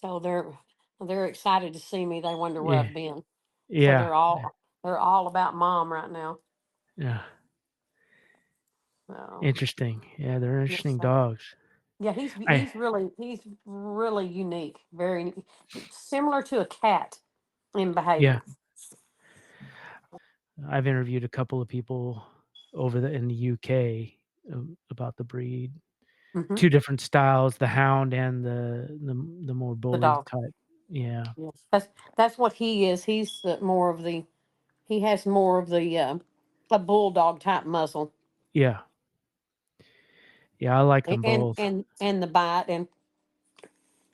So they're excited to see me. They wonder where Yeah. I've been. So Yeah. they're all about mom right now. Yeah. So Interesting. Yeah, they're yes, interesting sir. dogs. Yeah, I he's really unique. Very similar to a cat in yeah, behavior. I've interviewed a couple of people over in the UK about the breed. Hmm. Two different styles, the hound and the more The bully dog. type. Yeah. Yes, that's what he is. He's more of the he has more of the a bulldog type muzzle Yeah. Yeah, I like them both. and the bite, and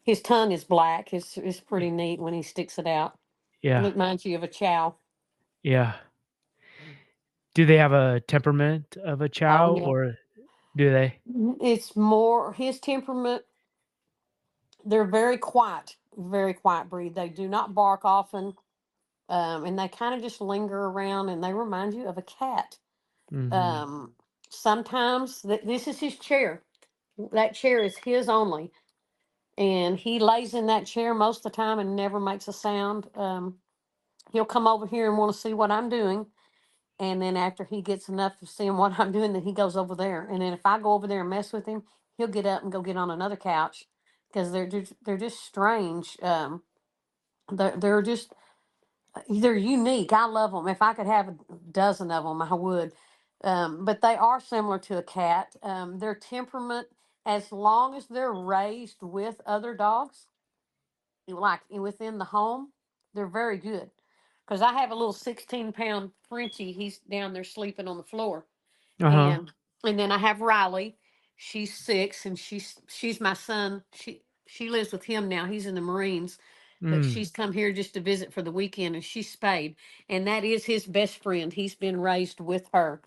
his tongue is black. It's pretty neat when he sticks it out. It Yeah. reminds you of a chow. Yeah. Do they have a temperament of a Oh chow yeah. or do they? It's more his temperament. They're very quiet breed. They do not bark often, and they kind of just linger around, and they remind you of a cat. Mhm. Um, Sometimes this is his chair. That chair is his only, and he lays in that chair most of the time and never makes a sound. He'll come over here and want to see what I'm doing, and then after he gets enough of seeing what I'm doing, then he goes over there. And then if I go over there and mess with him, he'll get up and go get on another couch because they're just strange. They're just they're unique. I love them. If I could have a dozen of them, I would. But they are similar to a cat. Their temperament, as long as they're raised with other dogs, like within the home, they're very good. Because I have a little 16-pound Frenchie. He's down there sleeping on the floor, Uh-huh. and then I have Riley. She's 6, and she's my son. She lives with him now. He's in the Marines, but Mm. she's come here just to visit for the weekend, and she's spayed, and that is his best friend. He's been raised with her,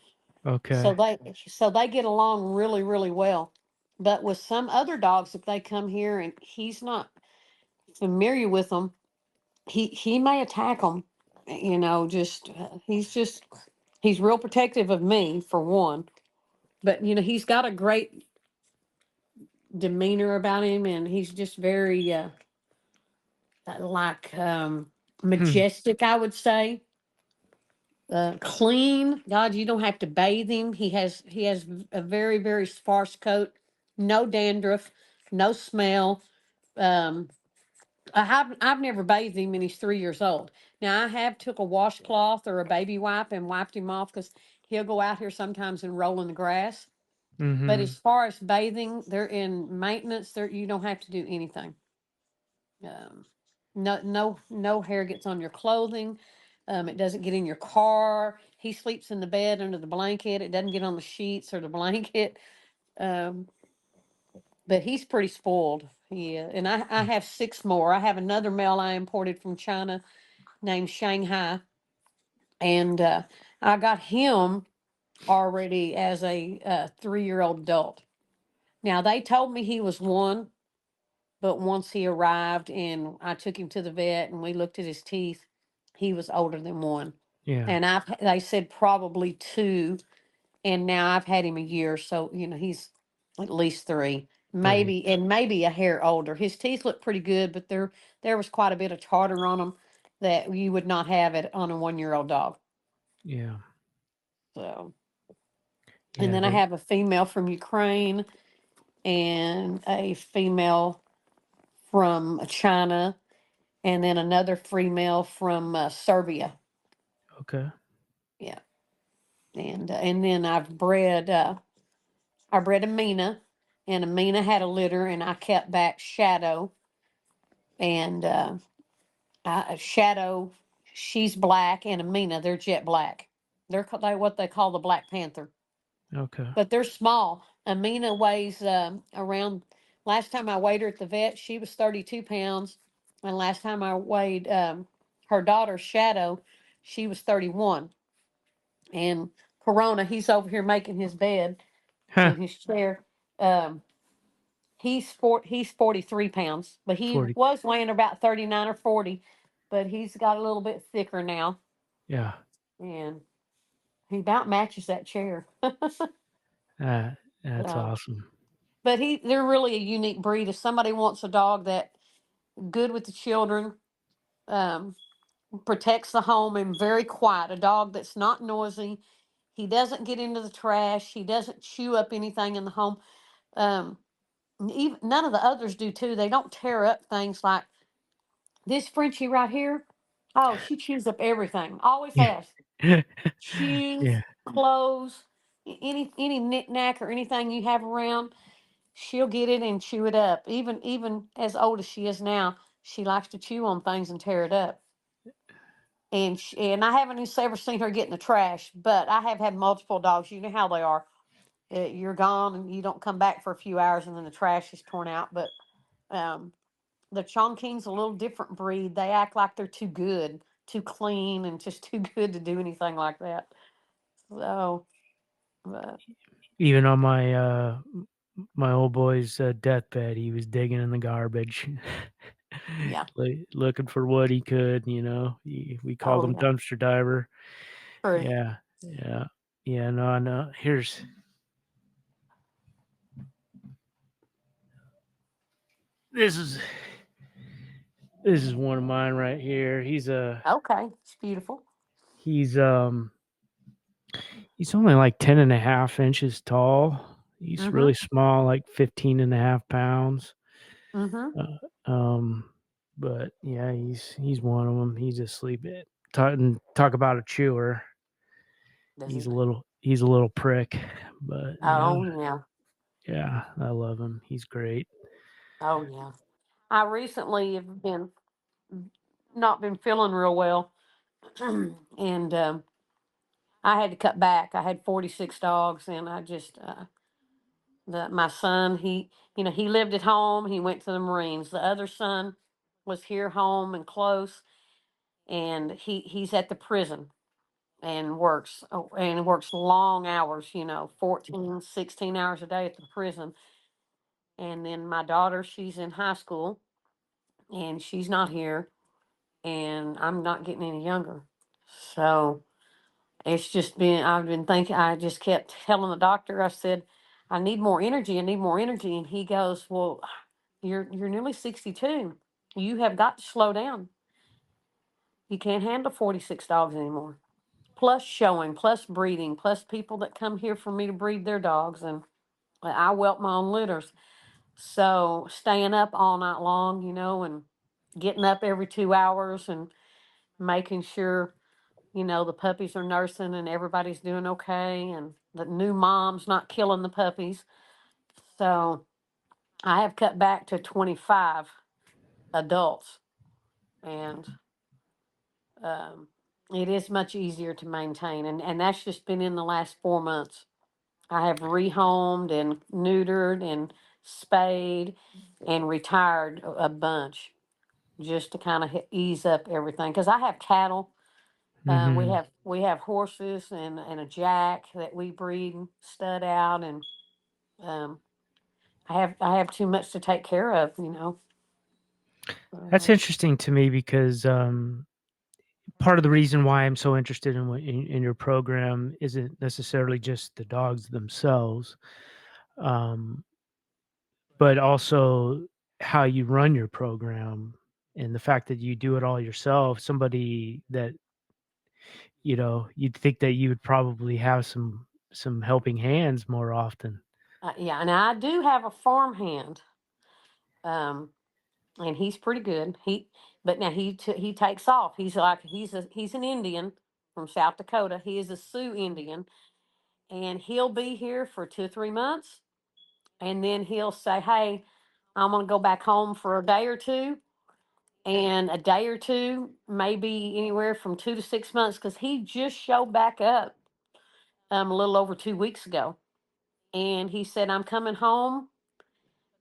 Okay. so they get along really really well. But with some other dogs, if they come here and he's not familiar with them, he may attack them. Just he's real protective of me for one, but he's got a great demeanor about him, and he's just very like Hmm. majestic, I would say. Clean. God, you don't have to bathe him. He has a very very sparse coat, no dandruff, no smell. Um, I've never bathed him, and he's 3 years old. Now I have took a washcloth or a baby wipe and wiped him off because he'll go out here sometimes and roll in the grass. But as Mhm. far as bathing, they're in maintenance. There, you don't have to do anything. Um, no hair gets on your clothing. It doesn't get in your car. He sleeps in the bed under the blanket. It doesn't get on the sheets or the blanket. Um, but he's pretty spoiled. Yeah, and I have 6 more. I have another male I imported from China named Shanghai, and I got him already as a 3-year-old adult. Now they told me he was one, but once he arrived and I took him to the vet and we looked at his teeth, he was older than one. Yeah. And they said probably 2, and now I've had him a year, so he's at least 3, 3. maybe a hair older. His teeth look pretty good, but there was quite a bit of tartar on them that you would not have it on a 1-year-old dog. Yeah. So, and Yeah, then I they have a female from Ukraine and a female from China, and then another female from Serbia. okay. Yeah, and then I bred Amina, and Amina had a litter, and I kept back Shadow, and Shadow, she's black, and Amina, they're jet black. They what they call the Black Panther, Okay. but they're small. Amina weighs around. Last time I weighed her at the vet, she was 32 pounds, and last time I weighed her daughter Shadow, she was 31. And Corona, he's over here making his bed Huh. in his chair. Um, he's 43 pounds, but he 40. was weighing about 39 or 40, but he's got a little bit thicker now, Yeah. and he about matches that chair. That's So, awesome. but they're really a unique breed. If somebody wants a dog that good with the children, um, protects the home, and very quiet. A dog that's not noisy. He doesn't get into the trash. He doesn't chew up anything in the home. Um, even none of the others do too. They don't tear up things like this Frenchie right here. Oh, she chews up everything. Always Yeah. has. Shoes, Yeah. clothes, any knickknack or anything you have around, she'll get it and chew it up. Even as old as she is now, she likes to chew on things and tear it up. And I haven't ever seen her get in the trash, but I have had multiple dogs. You know how they are. You're gone and you don't come back for a few hours, and then the trash is torn out. But um, the Chongqing's a little different breed. They act like they're too good, too clean, and just too good to do anything like that. So, but Even on my old boy's deathbed, he was digging in the garbage, yeah. looking for what he could. We called Oh him yeah. dumpster diver. True. Yeah, yeah, yeah. No, no. This is this is one of mine right here. Okay. It's beautiful. He's he's only like 10.5 inches tall. He's Mm-hmm. really small, like 15.5 pounds. Mm-hmm. Uh, um, but yeah, he's one of them. He's asleep. Talk about a chewer. Does he? He's a little prick, but Oh yeah. yeah, I love him. He's great. Oh yeah. I recently have been not been feeling real well, and I had to cut back. I had 46 dogs, and I just my son, he lived at home. He went to the Marines. The other son was here home and close, and he's at the prison and works long hours, 14, 16 hours a day at the prison. And then my daughter, she's in high school, and she's not here, and I'm not getting any younger. So I've been thinking, I just kept telling the doctor, I said, I need more energy. I need more energy. And he goes, well, you're nearly 62. You have got to slow down. You can't handle 46 dogs anymore. Plus showing, plus breeding, plus people that come here for me to breed their dogs. And I whelp my own litters. So staying up all night long, and getting up every 2 hours and making sure, the puppies are nursing and everybody's doing okay and the new mom's not killing the puppies. So I have cut back to 25 adults, and um, it is much easier to maintain. And that's just been in the last 4 months. I have rehomed and neutered and spayed and retired a bunch just to kind of ease up everything. Because I have cattle. We Hmm. have horses and a jack that we breed and stud out, and um, I have too much to take care of. That's Uh, interesting to me because part of the reason why I'm so interested in your program isn't necessarily just the dogs themselves, um, but also how you run your program and the fact that you do it all yourself. Somebody that you'd think that you would probably have some helping hands more often. yeah, and I do have a farm hand, um, and he's pretty good. But now he takes off. He's an Indian from South Dakota. He is a Sioux Indian, and he'll be here for 2 or 3 months, and then he'll say, "Hey, I'm gonna go back home for a day or two." And a day or two, maybe anywhere from 2 to 6 months, because he just showed back up a little over 2 weeks ago. And he said, I'm coming home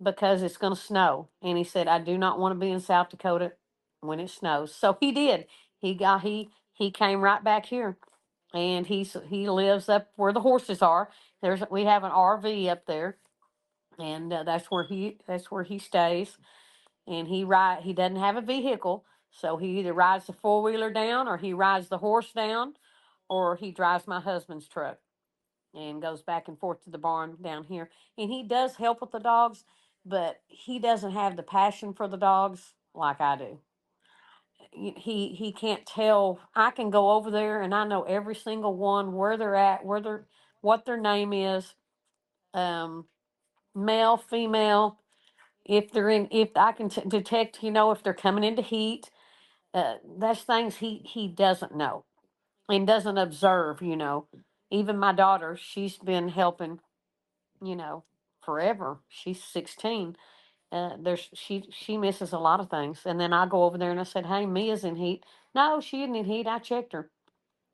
because it's going to snow. And he said, I do not want to be in South Dakota when it snows. So he did. He came right back here, and he lives up where the horses are. We have an RV up there, and that's where he stays. And he doesn't have a vehicle, so he either rides the four-wheeler down, or he rides the horse down, or he drives my husband's truck and goes back and forth to the barn down here. And he does help with the dogs, but he doesn't have the passion for the dogs like I do. He can't tell. I can go over there and I know every single one, where they're at, what their name is, um, male, female. If I can detect, if they're coming into heat. That's things he doesn't know and doesn't observe. Even my daughter, she's been helping, you know, forever. She's 16. She misses a lot of things. And then I go over there and I said, "Hey, Mia's in heat." No, she isn't in heat. I checked her.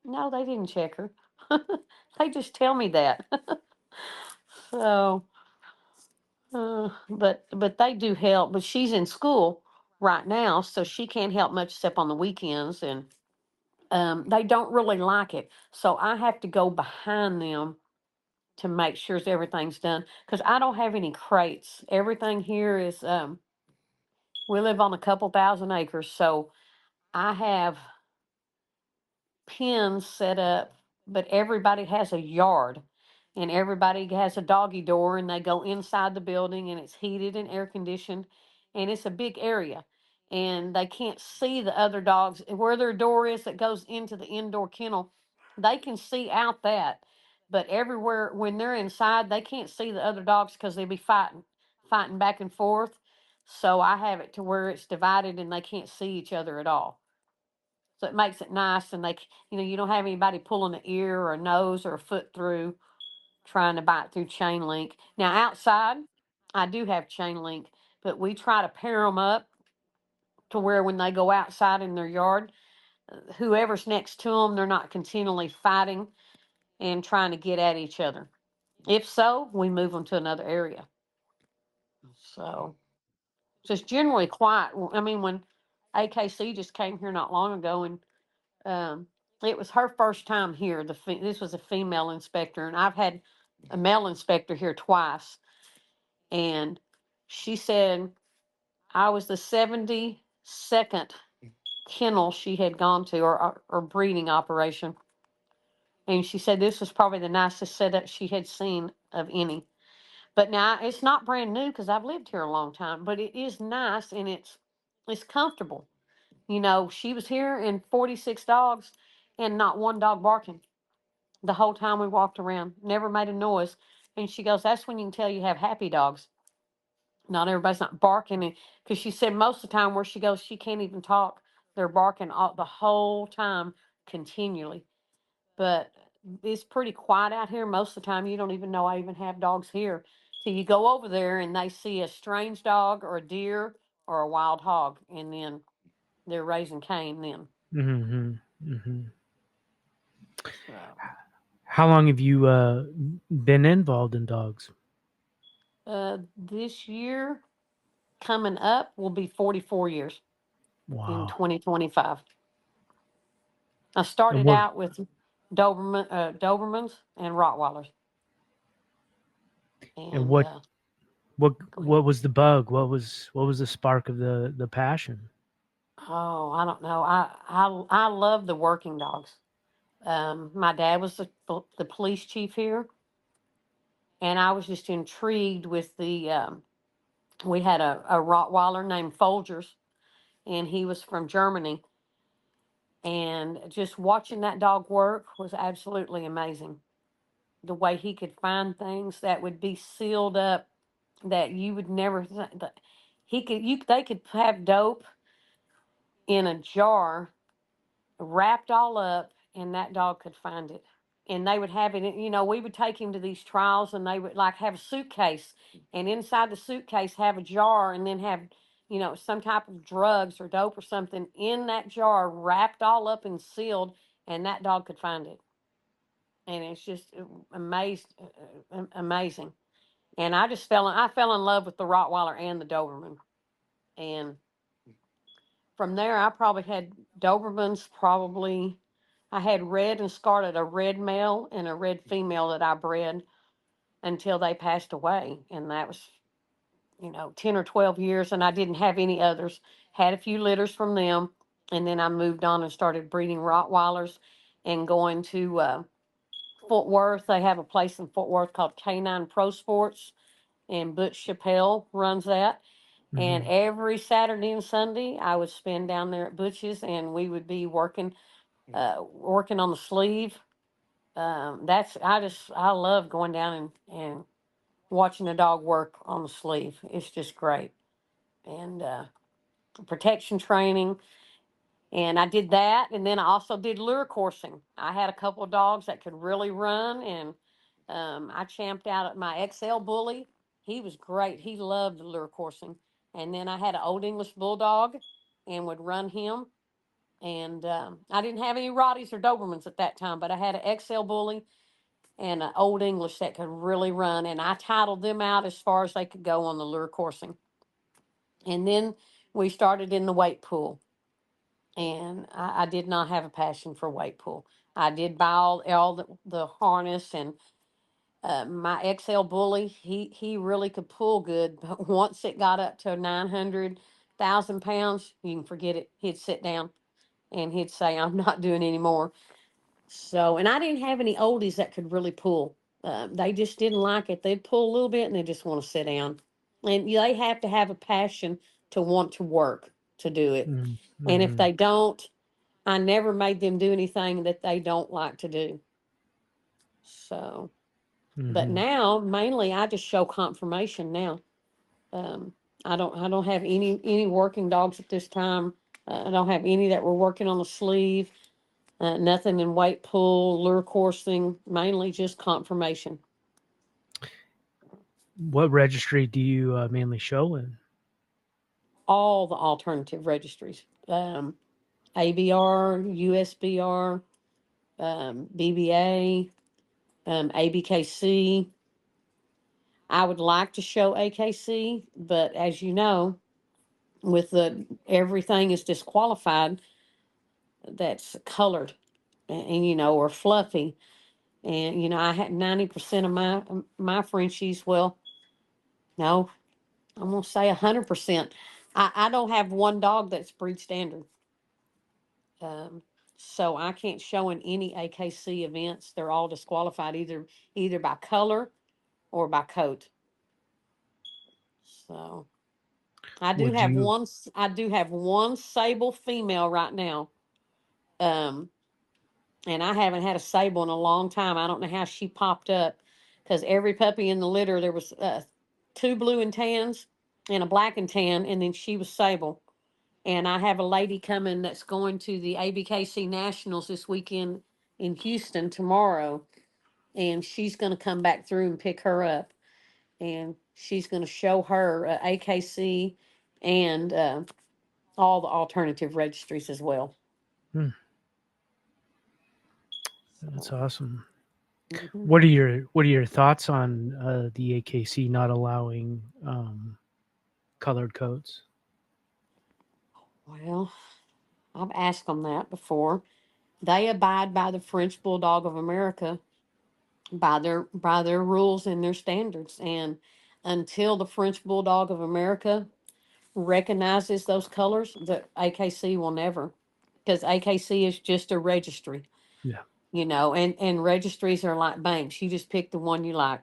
No, they didn't check her. They just tell me that. So, but they do help. But she's in school right now, so she can't help much except on the weekends, and they don't really like it. So I have to go behind them to make sure everything's done because I don't have any crates. Everything here is we live on a couple thousand acres, so I have pens set up, but everybody has a yard and everybody has a doggy door and they go inside the building and it's heated and air conditioned and it's a big area and they can't see the other dogs where their door is that goes into the indoor kennel. They can see out that, but everywhere when they're inside, they can't see the other dogs because they'll be fighting back and forth. So I have it to where it's divided and they can't see each other at all. So it makes it nice, and you don't have anybody pulling an ear or a nose or a foot through trying to bite through chain link. Now outside, I do have chain link, but we try to pair them up to where when they go outside in their yard, whoever's next to them, they're not continually fighting and trying to get at each other. If so, we move them to another area. So just generally quiet. I mean, when AKC just came here not long ago, and Um, it was her first time here. This was a female inspector, and I've had a male inspector here twice. And she said I was the 72nd kennel she had gone to, or breeding operation. And she said this was probably the nicest setup she had seen of any. But now it's not brand new because I've lived here a long time, but it is nice and it's comfortable. She was here in 46 dogs and not one dog barking the whole time we walked around, never made a noise. And she goes, "That's when you can tell you have happy dogs. Not everybody's not barking." Because she said most of the time where she goes, she can't even talk. They're barking the whole time continually. But it's pretty quiet out here. Most of the time, you don't even know I even have dogs here. So you go over there and they see a strange dog or a deer or a wild hog. And then they're raising Cain then. Mm-hmm. Mm-hmm. So, How long have you been involved in dogs? this year coming up will be 44 years in Wow. 2025. I And started what out with Dobermans and Rottweilers. and And what what go ahead. what was the bug? What was the spark of the passion? Oh, I don't know. I love the working dogs. My dad was the police chief here, and I was just intrigued with the. We had a Rottweiler named Folgers, and he was from Germany. And just watching that dog work was absolutely amazing. The way he could find things that would be sealed up that you would never that he could you they could have dope in a jar wrapped all up and that dog could find it, and they would have it we would take him to these trials and they would like have a suitcase, and inside the suitcase have a jar and then have some type of drugs or dope or something in that jar wrapped all up and sealed, and that dog could find it. And it's just amazing. And I fell in love with the Rottweiler and the Doberman. And from there, I probably had Dobermans. Probably, I had red and scarlet, a red male and a red female that I bred until they passed away, and that was 10 or 12 years. And I didn't have any others. Had a few litters from them, and then I moved on and started breeding Rottweilers and going to Fort Worth. They have a place in Fort Worth called Canine Pro Sports, and Butch Chappelle runs that. And Mm-hmm. every Saturday and Sunday, I would spend down there at Butch's, and we would be working on the sleeve. I love going down and watching a dog work on the sleeve. It's just great. And protection training. And I did that. And then I also did lure coursing. I had a couple of dogs that could really run. And I champed out at my XL bully. He was great. He loved the lure coursing. And then I had an old English bulldog and would run him. And I didn't have any Rotties or Dobermans at that time, but I had an XL bully and an old English that could really run. And I titled them out as far as they could go on the lure coursing. And then we started in the weight pool. And I did not have a passion for weight pool. I did buy all the harness, and my XL bully, he really could pull good. But once it got up to 900,000 pounds, you can forget it. He'd sit down and he'd say, "I'm not doing any more." So, and I didn't have any oldies that could really pull. They just didn't like it. They'd pull a little bit and they just want to sit down. And they have to have a passion to want to work to do it. And if Mm-hmm. they don't, I never made them do anything that they don't like to do. So, but Mm-hmm. now mainly I just show conformation now. Um, I don't have any working dogs at this time. I don't have any that were working on the sleeve. Nothing in weight pool, lure coursing, mainly just conformation. What registry do you mainly show in? All the alternative registries, ABR, USBR, BBA, ABKC. I would like to show AKC, but as you know, with the everything is disqualified that's colored or fluffy. And I had 90% of my Frenchies. Well, no, I'm gonna say 100%. I don't have one dog that's breed standard. Um, so I can't show in any AKC events. They're all disqualified either by color or by coat. So Would you I do have one sable female right now. Um, and I haven't had a sable in a long time. I don't know how she popped up, because every puppy in the litter there was two blue and tans and a black and tan, and then she was sable. And I have a lady coming that's going to the ABKC Nationals this weekend in Houston tomorrow, and she's going to come back through and pick her up, and she's going to show her AKC and all the alternative registries as well. hmm, that's So, awesome. mhm. What are your thoughts on the AKC not allowing colored coats? Well, I've asked them that before. They abide by the French Bulldog of America, by their rules and their standards. And until the French Bulldog of America recognizes those colors, the AKC will never, because AKC is just a registry, Yeah. and registries are like banks. You just pick the one you like.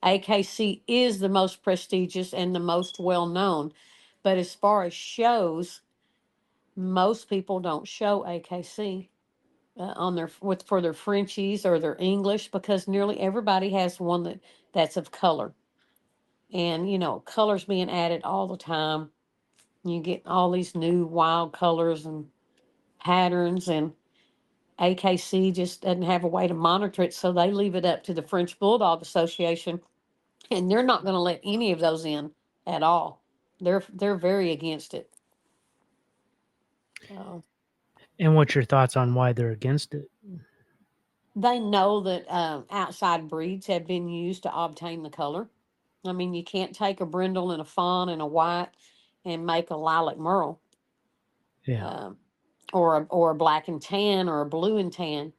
AKC is the most prestigious and the most well known, but as far as shows, most people don't show AKC on their with for their Frenchies or their English, because nearly everybody has one that's of color. And colors being added all the time. You get all these new wild colors and patterns, and AKC just doesn't have a way to monitor it, so they leave it up to the French Bulldog Association, and they're not going to let any of those in at all. They're very against it. So And what's your thoughts on why they're against it? they know that outside breeds have been used to obtain the color. I mean, you can't take a brindle and a fawn and a white and make a lilac merle, Yeah. um, or a black and tan or a blue and tan.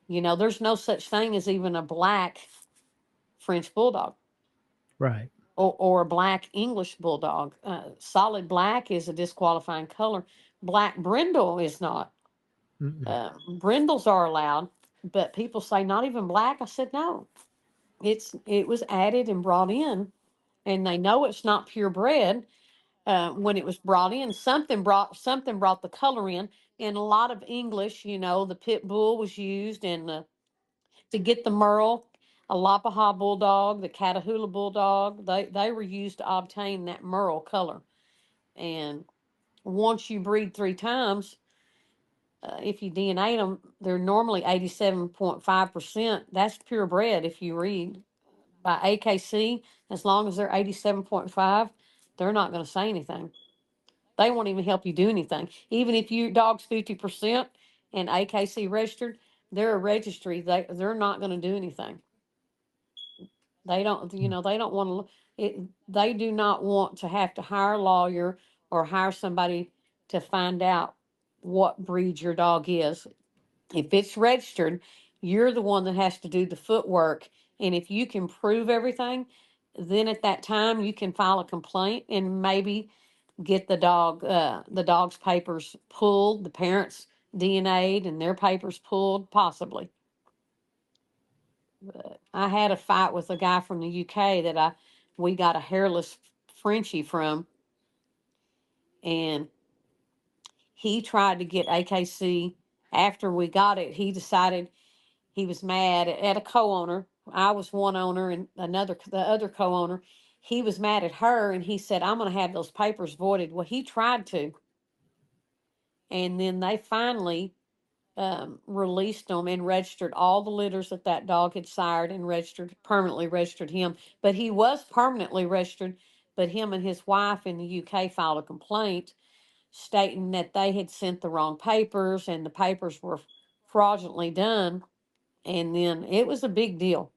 There's no such thing as even a black French bulldog, Right. or a black English bulldog. Solid black is a disqualifying color. Black brindle is not. Mm-mm. Brindles are allowed, but people say not even black. I said no. It was added and brought in, and they know it's not purebred. When it was brought in, something brought the color in. In a lot of English, the pit bull was used, and to get the Merle, a Lapahah bulldog, the Catahoula bulldog, they were used to obtain that Merle color. And once you breed 3 times, if you DNA them, they're normally 87.5%. That's purebred if you read by AKC. As long as they're 87.5, they're not going to say anything. They won't even help you do anything. Even if your dog's 50% and AKC registered, they're a registry. They're not going to do anything. They don't, they don't want to, they do not want to have to hire a lawyer or hire somebody to find out what breed your dog is. If it's registered, you're the one that has to do the footwork. And if you can prove everything, then at that time you can file a complaint and maybe get the dog's papers pulled, the parents DNA'd and their papers pulled, possibly. But I had a fight with a guy from the UK that we got a hairless Frenchie from, and he tried to get AKC. After we got it, he decided he was mad at a co-owner. I was one owner, and the other co-owner, he was mad at her, and he said, "I'm going to have those papers voided." Well, he tried to, and then they finally released them and registered all the litters that dog had sired, and permanently registered him. But he was permanently registered, but him and his wife in the UK filed a complaint stating that they had sent the wrong papers and the papers were fraudulently done. And then it was a big deal.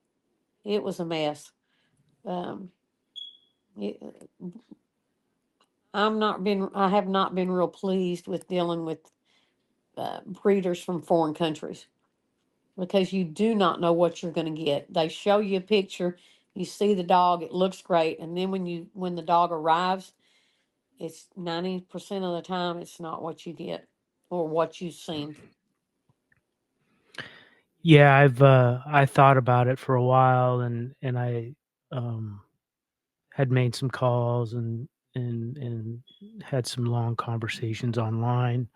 It was a mess. Um, it, I have not been real pleased with dealing with breeders from foreign countries, because you do not know what you're going to get. They show you a picture, you see the dog, it looks great, and then when the dog arrives, it's 90% of the time it's not what you get or what you've seen. Yeah, I thought about it for a while, and I um, had made some calls and had some long conversations online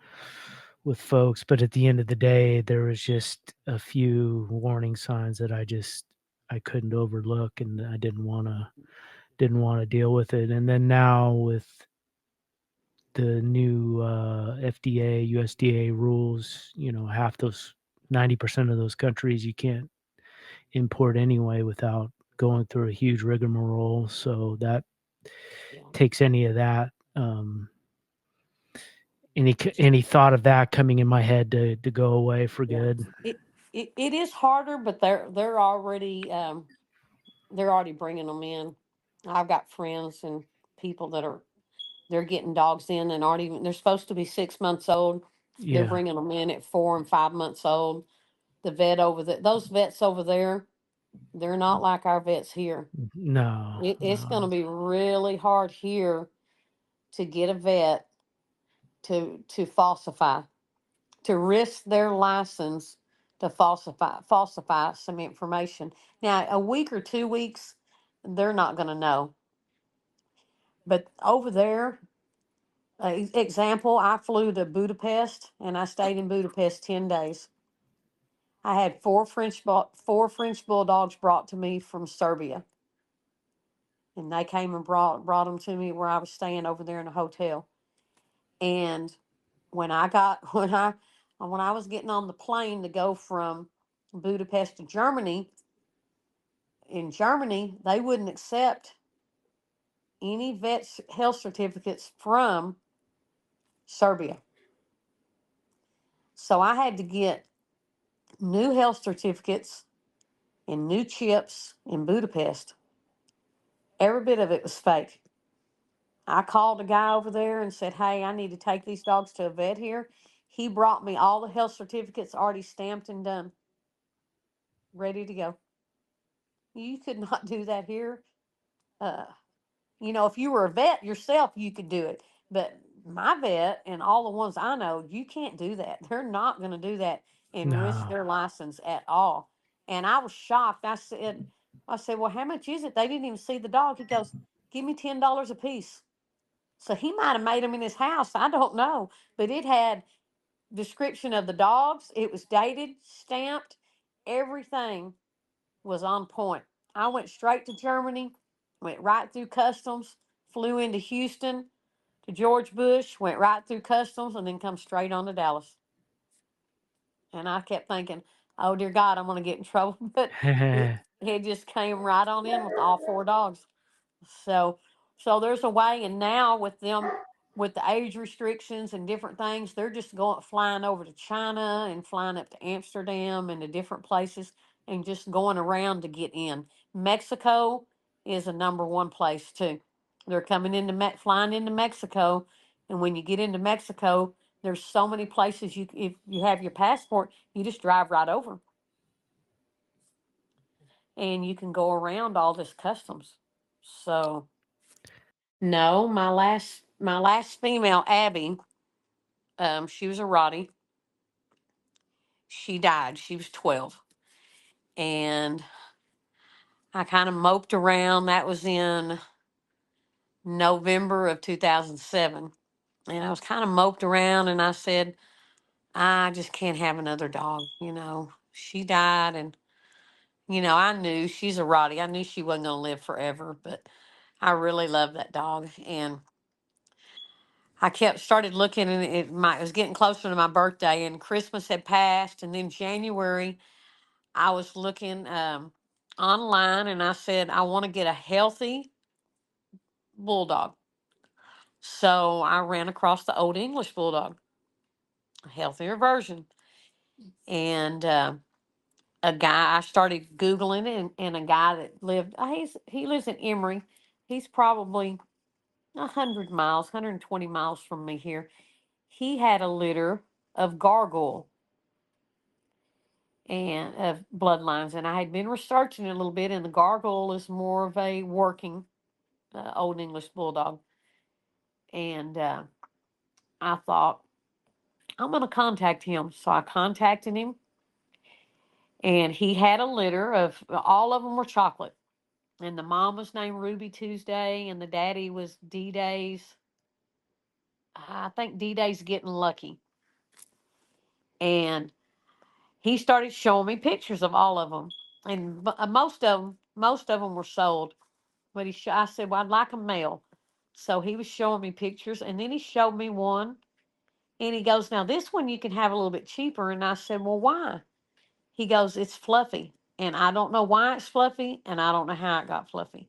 with folks, but at the end of the day, there was just a few warning signs that I couldn't overlook, and I didn't want to deal with it. And then now with the new FDA, USDA rules, half those 90% of those countries you can't import anyway without going through a huge rigmarole. So that Yeah. takes any of that, any thought of that coming in my head to go away for Yeah. good. It is harder, but they're already bringing them in. I've got friends and people they're getting dogs in and aren't even, they're supposed to be 6 months old. They're Yeah. bringing them in at 4 and 5 months old. Those vets over there, they're not like our vets here. No, It's going to no. be really hard here to get a vet to falsify, to risk their license to falsify some information. Now, a week or 2 weeks, they're not going to know. But over there, example, I flew to Budapest and I stayed in Budapest 10 days. I had four French bulldogs brought to me from Serbia, and they came and brought them to me where I was staying over there in a hotel. And when I got when I was getting on the plane to go from Budapest to Germany, in Germany they wouldn't accept any vet health certificates from Serbia. So I had to get new health certificates and new chips in Budapest. Every bit of it was fake. I called a guy over there and said, "Hey, I need to take these dogs to a vet here." He brought me all the health certificates already stamped and done, ready to go. You could not do that here. Uh, if you were a vet yourself, you could do it. But my vet and all the ones I know, you can't do that. They're not going to do that and risk No. their license at all. And I was shocked. I said, "Well, how much is it?" They didn't even see the dog. He goes, Give me $10 a piece. So he might have made them in his house. I don't know. But it had description of the dogs. It was dated, stamped, everything was on point. I went straight to Germany, went right through customs, flew into Houston to George Bush, went right through customs, and then come straight on to Dallas. And I kept thinking, oh dear God, I'm going to get in trouble. But it just came right on in with all four dogs. So, so there's a way, and now with them, with the age restrictions and different things, they're just going flying over to China and flying up to Amsterdam and to different places and just going around to get in. Mexico is a number one place too. They're coming into flying into Mexico, and when you get into Mexico, there's so many places you if you have your passport, you just drive right over, and you can go around all this customs. So no, my last female, Abby, she was a Rottie. She died. She was 12. And I kind of moped around. That was in November of 2007. And I was kind of moped around and I said, I just can't have another dog. She died and, I knew she's a Rottie. I knew she wasn't going to live forever, but I really loved that dog. And I kept started looking, and it was getting closer to my birthday, and Christmas had passed, and then January, I was looking online, and I said I want to get a healthy bulldog. So I ran across the Old English Bulldog, a healthier version, and a guy I started googling, and a guy that lived he lives in Emory. He's probably 100 miles, 120 miles from me here. He had a litter of gargoyle and of bloodlines, and I had been researching it a little bit, and the gargoyle is more of a working Old English Bulldog. And I thought, I'm going to contact him. So I contacted him, and he had a litter of all of them were chocolate. And the mom was named Ruby Tuesday, and the daddy was D Days. I think D Day's Getting Lucky. And he started showing me pictures of all of them, and most of them were sold. But I said, well, I'd like a male. So he was showing me pictures, and then he showed me one, and he goes, now this one you can have a little bit cheaper. And I said, well, why? He goes, it's fluffy, and I don't know why it's fluffy, and I don't know how it got fluffy.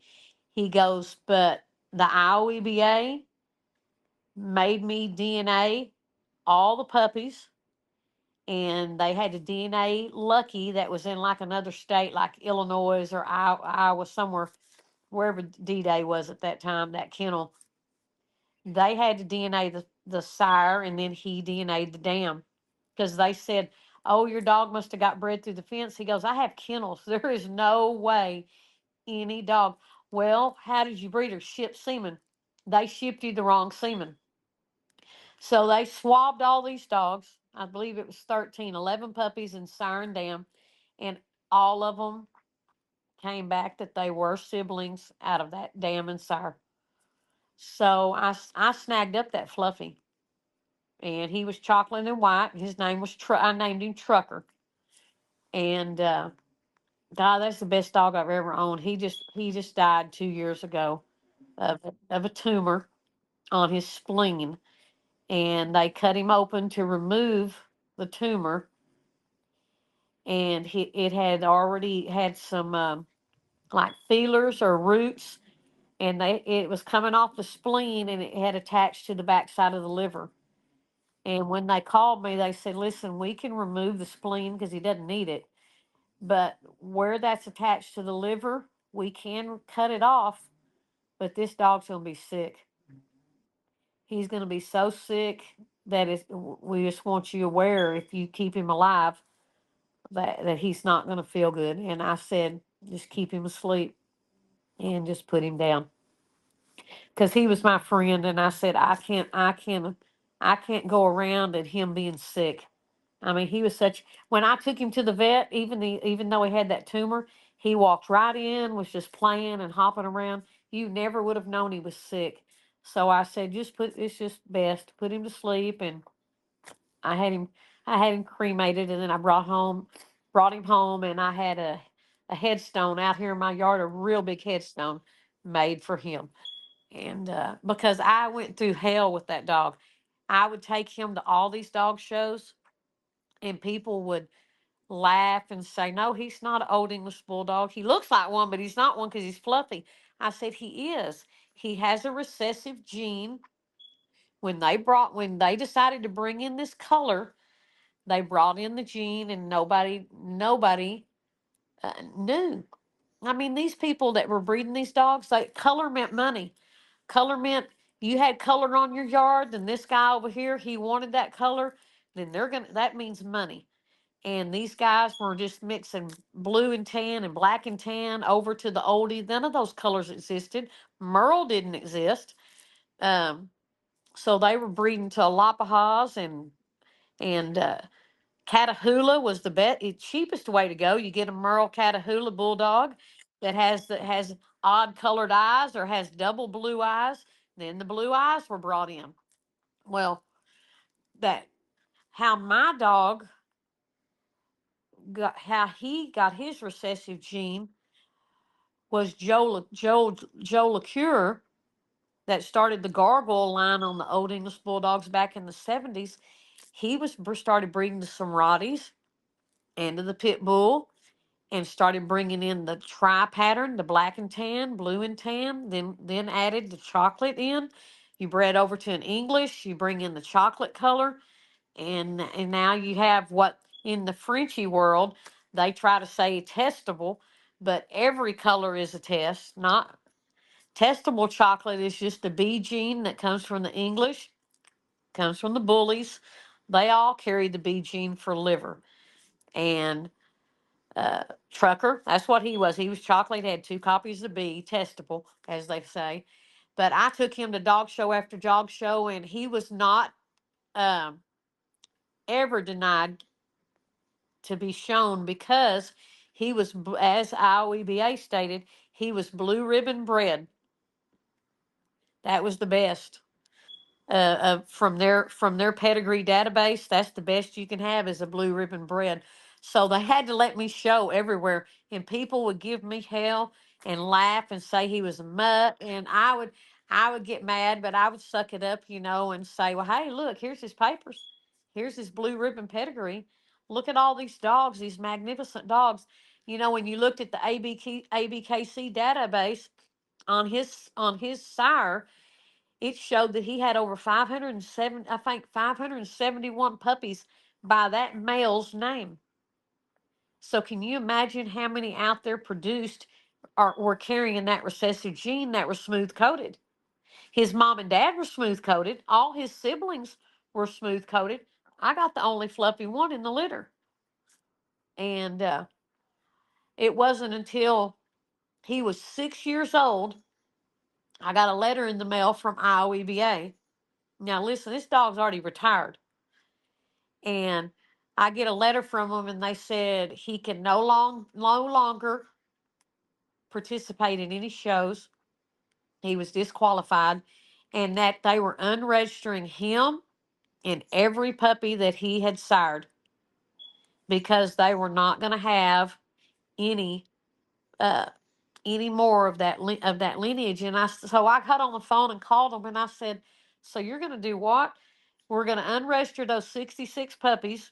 He goes, but the IOEBA made me DNA all the puppies, and they had to DNA Lucky that was in like another state, like Illinois or Iowa, somewhere, wherever D Day was at that time, that kennel. They had to DNA the sire, and then he DNA'd the dam, because they said, oh, your dog must have got bred through the fence. He goes, I have kennels. There is no way any dog. Well, how did you breed her? Ship semen. They shipped you the wrong semen. So they swabbed all these dogs. I believe it was 13, 11 puppies in Sire and Dam, and all of them came back that they were siblings out of that Dam and Sire. So I snagged up that Fluffy, and he was chocolate and white. His name was I named him Trucker, and God, that's the best dog I've ever owned. He just died 2 years ago of a tumor on his spleen, and they cut him open to remove the tumor, and it had already had some like feelers or roots, and it was coming off the spleen, and it had attached to the backside of the liver. And when they called me, they said, listen, we can remove the spleen because he doesn't need it. But where that's attached to the liver, we can cut it off. But this dog's going to be sick. He's going to be so sick that we just want you aware, if you keep him alive, that he's not going to feel good. And I said, just keep him asleep and just put him down. Because he was my friend, and I said, I can't go around at him being sick. I mean, he was when I took him to the vet, even though he had that tumor, he walked right in, was just playing and hopping around. You never would have known he was sick. So I said, it's just best to put him to sleep. And I had him, I had him cremated, and then I brought him home, and I had a headstone out here in my yard, a real big headstone made for him. And because I went through hell with that dog, I would take him to all these dog shows, and people would laugh and say, "No, he's not an old English bulldog. He looks like one, but he's not one because he's fluffy." I said, "He is. He has a recessive gene. When they decided to bring in this color, they brought in the gene, and nobody knew. I mean, these people that were breeding these dogs, color meant money. Color meant you had color on your yard, then this guy over here, he wanted that color, then that means money. And these guys were just mixing blue and tan and black and tan over to the oldie. None of those colors existed. Merle didn't exist. Um, so they were breeding to Alapahas and Catahoula was the cheapest way to go. You get a Merle Catahoula bulldog that has odd colored eyes or has double blue eyes. Then the blue eyes were brought in. Well, that how my dog how he got his recessive gene was Joe LaCure that started the gargoyle line on the Old English Bulldogs back in the 70s. He started breeding the Somratis and the Pit Bull, and started bringing in the tri pattern, the black and tan, blue and tan, then added the chocolate in. You bred over to an English, you bring in the chocolate color, and now you have what in the Frenchy world they try to say testable, but every color is a test. Not testable chocolate is just a B gene that comes from the English, comes from the bullies. They all carry the B gene for liver. And Trucker, that's what he was. He was chocolate, had two copies of B, testable, as they say. But I took him to dog show after dog show, and he was not um, ever denied to be shown because he was, as IOEBA stated, he was blue ribbon bred. That was the best. From their pedigree database, that's the best you can have is a blue ribbon bred. So they had to let me show everywhere, and people would give me hell and laugh and say he was a mutt, and I would get mad, but I would suck it up, and say, well, hey, look, here's his papers, here's his blue ribbon pedigree. Look at all these dogs, these magnificent dogs. When you looked at the ABKC database on his sire, it showed that he had over 507, I think 571 puppies by that male's name. So can you imagine how many out there produced or were carrying that recessive gene that were smooth coated? His mom and dad were smooth coated. All his siblings were smooth coated. I got the only fluffy one in the litter. And it wasn't until he was 6 years old, I got a letter in the mail from IOEBA. Now listen, this dog's already retired. And I get a letter from them, and they said he can no longer participate in any shows. He was disqualified, and that they were unregistering him and every puppy that he had sired because they were not going to have any uh, any more of that lineage. And so I got on the phone and called them, and I said, "So you're going to do what? We're going to unregister those 66 puppies."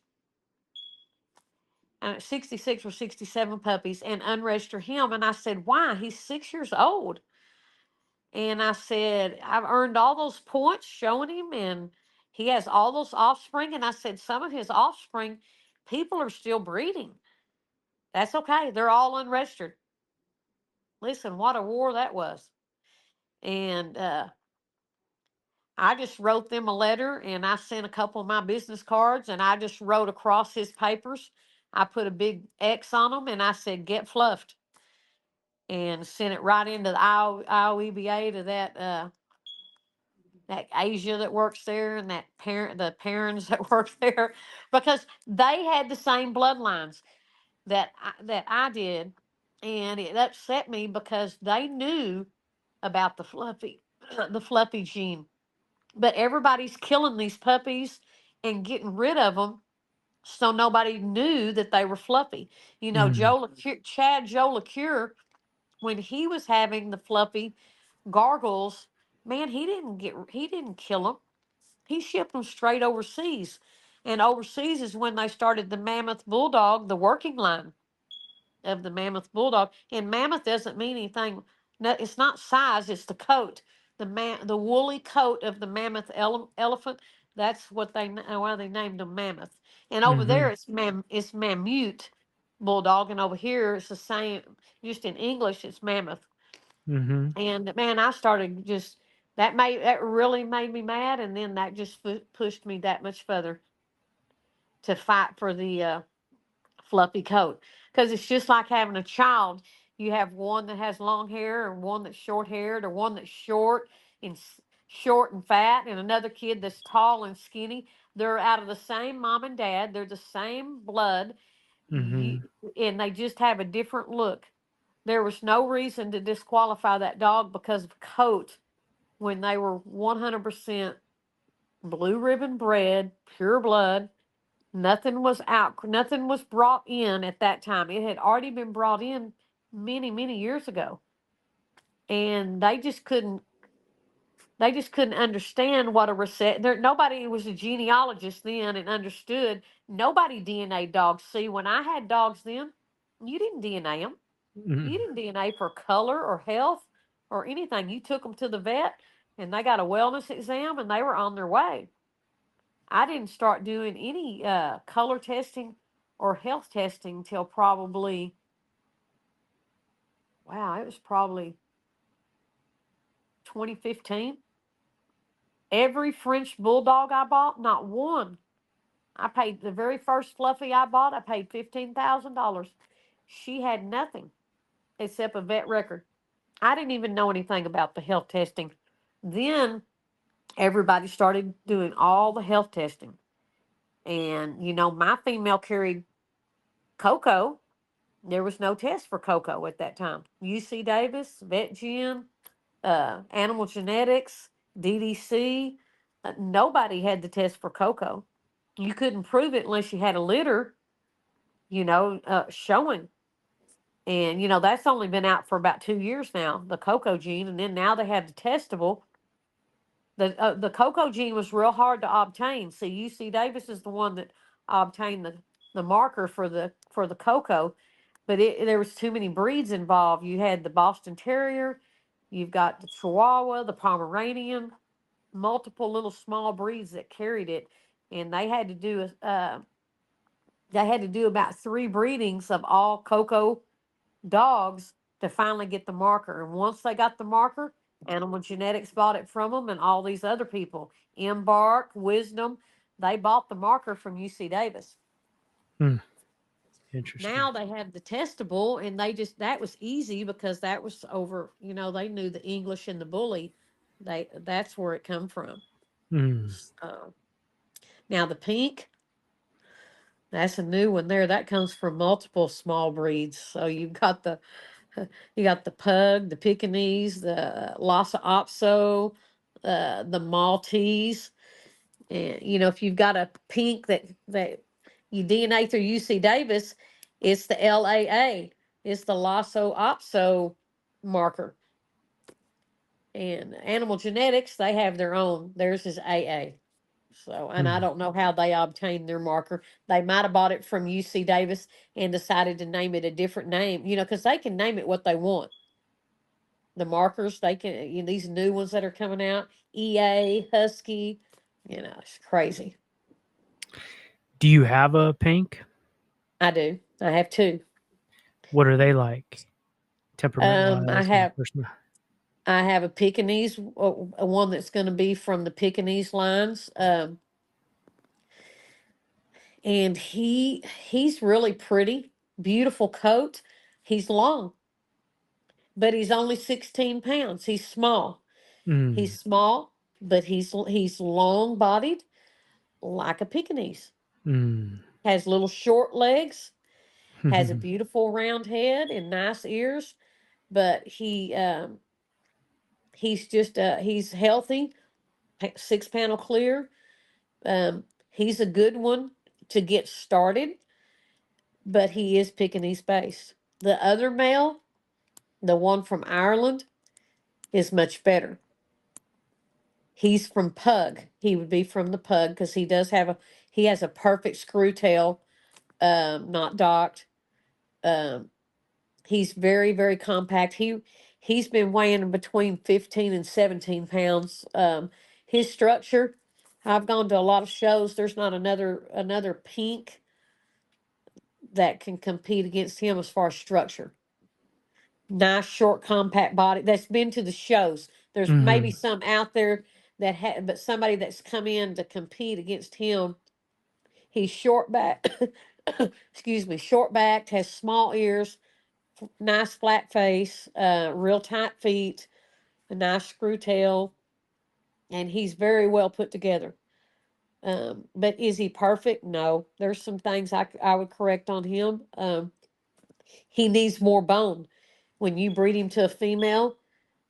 66 or 67 puppies and unregister him. And I said, why? He's 6 years old. And I said, I've earned all those points showing him, and he has all those offspring. And I said, some of his offspring, people are still breeding. That's okay. They're all unregistered. Listen, what a war that was. And I just wrote them a letter, and I sent a couple of my business cards, and I just wrote across his papers. I put a big X on them, and I said, get fluffed. And sent it right into the IOEBA to that Asia that works there, and the parents that work there, because they had the same bloodlines that I did, and it upset me because they knew about the fluffy, the fluffy gene. But everybody's killing these puppies and getting rid of them, so nobody knew that they were fluffy. You know, Mm. Joe LaCure, when he was having the fluffy gargles, man, he didn't kill them. He shipped them straight overseas, and overseas is when they started the Mammoth Bulldog, the working line of the Mammoth Bulldog. And Mammoth doesn't mean anything. No, it's not size; it's the coat. The woolly coat of the Mammoth elephant. That's what why they named them Mammoth. And over there, Mhm. it's Mammute Bulldog, and over here it's the same. Just in English, it's Mammoth. Mhm. And man, I started just that really made me mad, and then that just pushed me that much further to fight for the fluffy coat, because it's just like having a child. You have one that has long hair, and one that's short haired, or one that's and short and fat, and another kid that's tall and skinny. They're out of the same mom and dad. They're the same blood. You, Mhm. and they just have a different look. There was no reason to disqualify that dog because of coat when they were 100% blue ribbon bred, pure blood. Nothing was brought in at that time. It had already been brought in many, many years ago. And they just couldn't understand what a reset there. Nobody was a genealogist then and understood. Nobody DNA dogs. See, when I had dogs then, you didn't DNA them. You Mhm. didn't DNA for color or health or anything. You took them to the vet and they got a wellness exam and they were on their way. I didn't start doing any color testing or health testing till probably, wow, it was probably 2015. Every French bulldog I bought, not one. I paid the very first Fluffy I bought, I paid $15,000. She had nothing except a vet record. I didn't even know anything about the health testing. Then everybody started doing all the health testing. And, my female carried Coco. There was no test for Coco at that time. UC Davis, VetGen, Animal Genetics, DDC. Nobody had the test for Coco. You couldn't prove it unless you had a litter, showing. And, that's only been out for about 2 years now, the Coco gene. And then now they have the testable. The Coco gene was real hard to obtain. See, UC Davis is the one that obtained the marker for the Coco, but there was too many breeds involved. You had the Boston Terrier, you've got the Chihuahua, the Pomeranian, multiple little small breeds that carried it, and they had to do about 3 breedings of all Coco dogs to finally get the marker. And once they got the marker, Animal Genetics bought it from them, and all these other people, Embark, Wisdom, they bought the marker from UC Davis. Mm. Interesting. Now they have the testable, and that was easy because that was over. They knew the English and the bully. That's where it come from. Mm. Uh, Now the pink, that's a new one there. That comes from multiple small breeds. So you got the pug, the Pekingese, the Lhasa Apso, the Maltese. And if you've got a pink that you DNA through UC Davis, it's the LAA. It's the Lhasa Apso marker. And Animal Genetics, they have their own. Theirs is AA. So, and I Mm. don't know how they obtained their marker. They might have bought it from UC Davis and decided to name it a different name, because they can name it what they want. The markers, they can, these new ones that are coming out, EA, Husky, it's crazy. Do you have a pink? I do. I have two. What are they like? Temperament Um, I wise and have person. I have a Pekingese, one that's going to be from the Pekingese lines. And he's really pretty, beautiful coat. He's long, but he's only 16 pounds. He's small. Mm. He's small, but he's long bodied like a Pekingese. Mm. Has little short legs, has a beautiful round head and nice ears, but He's healthy, 6 panel clear. He's a good one to get started, but he is Pekingese based. The other male, the one from Ireland, is much better. He's from Pug. He would be from the Pug because he has a perfect screw tail, not docked. Um, he's very, very compact. He's been weighing between 15 and 17 pounds. His structure, I've gone to a lot of shows. There's not another pink that can compete against him as far as structure. Nice, short, compact body. That's been to the shows. There's maybe Mhm. some out there but somebody that's come in to compete against him. He's short back. Excuse me, short backed, has small ears, nice flat face, real tight feet, a nice screw tail, and he's very well put together. But is he perfect? No. There's some things I would correct on him. He needs more bone. When you breed him to a female,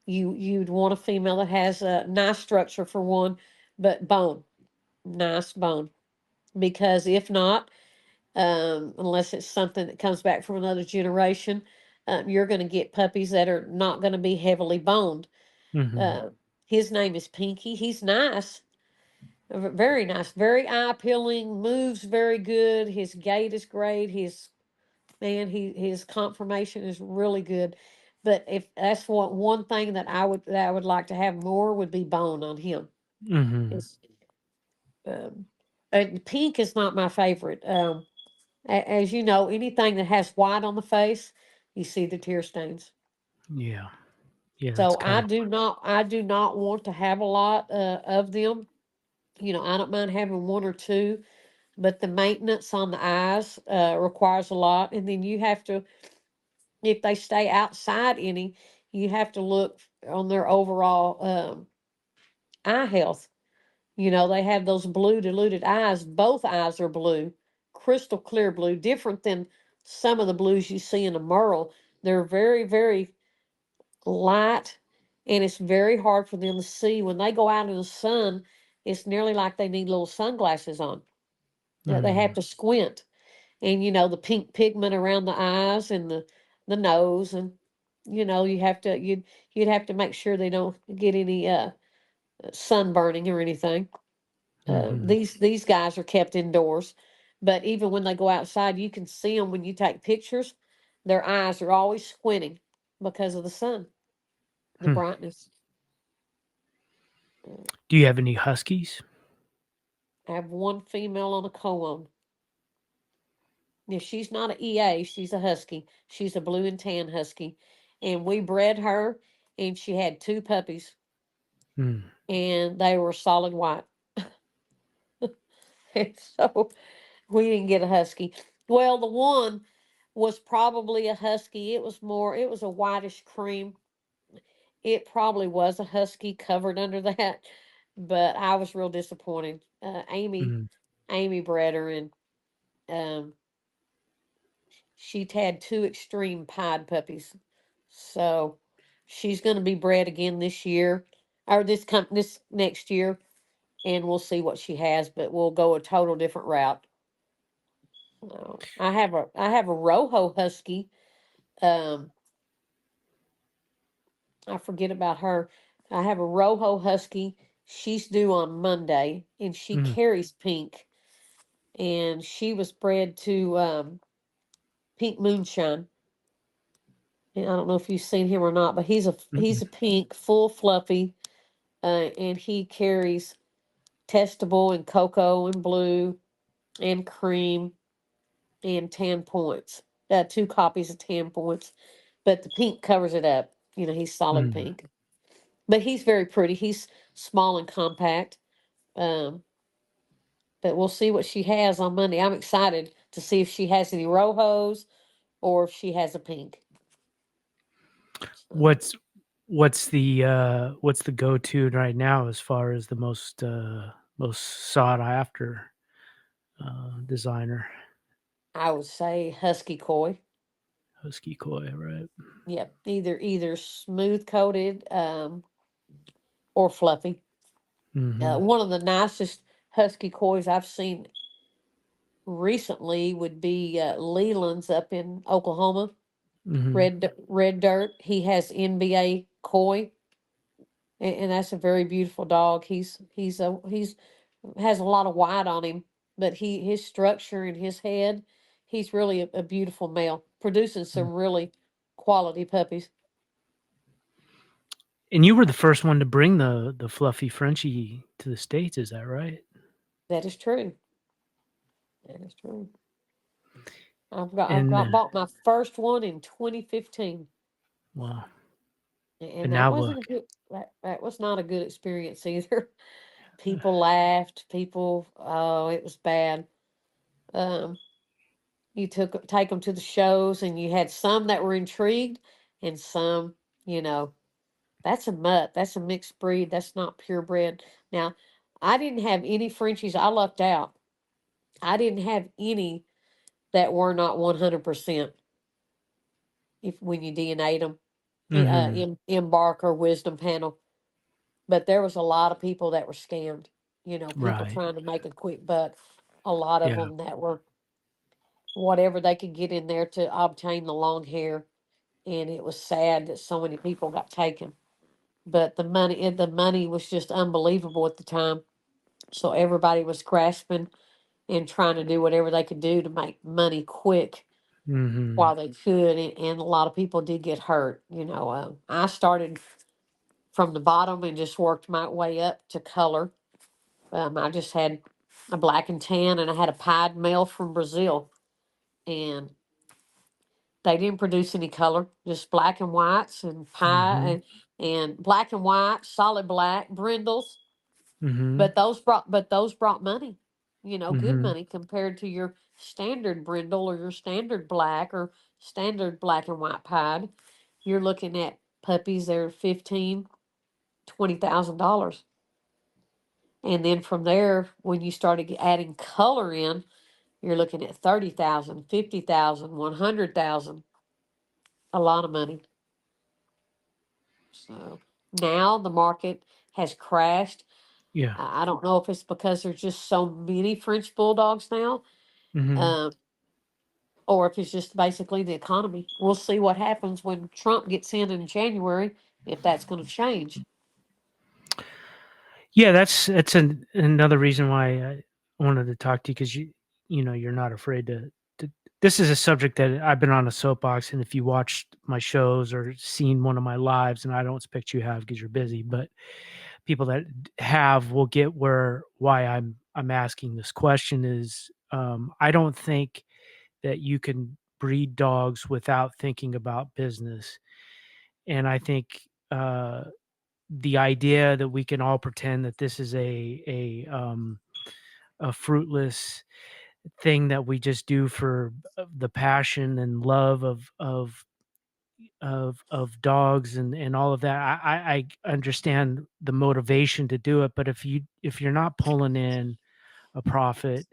you'd want a female that has a nice structure for one, but bone, nice bone. Because if not, unless it's something that comes back from another generation, you're going to get puppies that are not going to be heavily boned. Mhm. Uh, his name is Pinky. He's nice, very nice, very eye appealing, moves very good. His gait is great. His conformation is really good. But if that's one thing that I would like to have more would be bone on him. Mhm. It's, um, pink is not my favorite. As you know, anything that has white on the face, you see the tear stains. Yeah. Yeah, that's So kind of I do not want to have a lot of them. I don't mind having one or two, but the maintenance on the eyes requires a lot. And then you have to, if they stay outside any, you have to look on their overall eye health. They have those blue diluted eyes. Both eyes are blue, crystal clear blue, different than some of the blues you see in a Merle. They're very, very light, and it's very hard for them to see. When they go out in the sun, it's nearly like they need little sunglasses on. They have mm, to squint. And the pink pigment around the eyes and the nose, and you'd have to make sure they don't get any sunburning or anything. mhm. These guys are kept indoors, but even when they go outside, you can see them when you take pictures. Their eyes are always squinting because of the sun, the Hmm. brightness. Uh, Do you have any huskies? I have one female on a co-on. Yeah, she's not an EA. She's a husky. She's a blue and tan husky, and we bred her, and she had two puppies, Mm, and they were solid white. And so we didn't get a husky. Well, the one was probably a husky. It was a whitish cream. It probably was a husky covered under that, but I was real disappointed. mm, Amy bred her, and um, she'd had two extreme pied puppies. So she's going to be bred again this year, or this next year, and we'll see what she has. But we'll go a total different route. I have a Rojo Husky. Um, I forget about her. I have a Rojo Husky. She's due on Monday, and she mm, carries pink. And she was bred to Pink Moonshine. And I don't know if you've seen him or not, but he's a mm, pink, full fluffy, and he carries testable and cocoa and blue and cream and 10 points. Two copies of 10 points, but the pink covers it up. He's solid mm. pink, but he's very pretty. He's small and compact. Um, but we'll see what she has on Monday. I'm excited to see if she has any rojos or if she has a pink. So What's what's the go-to right now as far as the most sought after designer? I would say husky koi. Husky koi, right? Yep, either smooth coated. or Fluffy. Mm-hmm. One of the nicest husky coys I've seen recently would be Leland's up in Oklahoma. Mm-hmm. Red Dirt. He has NBA koi, and that's a very beautiful dog. He's has a lot of white on him, but his structure in his head, he's really a beautiful male, producing some really quality puppies. And you were the first one to bring the fluffy Frenchie to the States, is that right? That is true. That is true. I've And got bought my first one in 2015, wow. and And that now wasn't look. a good. That was not a good experience either. People laughed. People, oh, it was bad. Um, you take them to the shows, and you had some that were intrigued, and some, you know, that's a mutt. That's a mixed breed. That's not purebred. Now, I didn't have any Frenchies. I lucked out. I didn't have any that were not 100% if when you DNA'd them, Mm-hmm. embark or wisdom panel. But there was a lot of people that were scammed. People Right. trying to make a quick buck. A lot of Yeah. them that were whatever they could get in there to obtain the long hair, and it was sad that so many people got taken. But the money was just unbelievable at the time. So everybody was grasping and trying to do whatever they could do to make money quick Mm-hmm. while they could. And a lot of people did get hurt. I started from the bottom and just worked my way up to color. I just had a black and tan, and I had a pied male from Brazil, and they didn't produce any color, just black and whites and pie Mm-hmm. and black and white, solid black brindles. Mm-hmm. But those brought money, good Mm-hmm. money compared to your standard brindle or your standard black or standard black and white pied. You're looking at puppies that are 15, $20,000. And then from there, when you started adding color in, you're looking at 30,000, 50,000, 100,000. A lot of money. So now the market has crashed. Yeah. I don't know if it's because there's just so many French bulldogs now, Mm-hmm. um, or if it's just basically the economy. We'll see what happens when Trump gets in January, if that's going to change. Yeah, that's another reason why I wanted to talk to you, because you're not afraid to. This is a subject that I've been on a soapbox, and if you watched my shows or seen one of my lives, and I don't expect you have because you're busy, but people that have will get why I'm asking this question is, I don't think that you can breed dogs without thinking about business, and I think the idea that we can all pretend that this is a fruitless thing that we just do for the passion and love of dogs and all of that. I understand the motivation to do it, but if you're not pulling in a profit,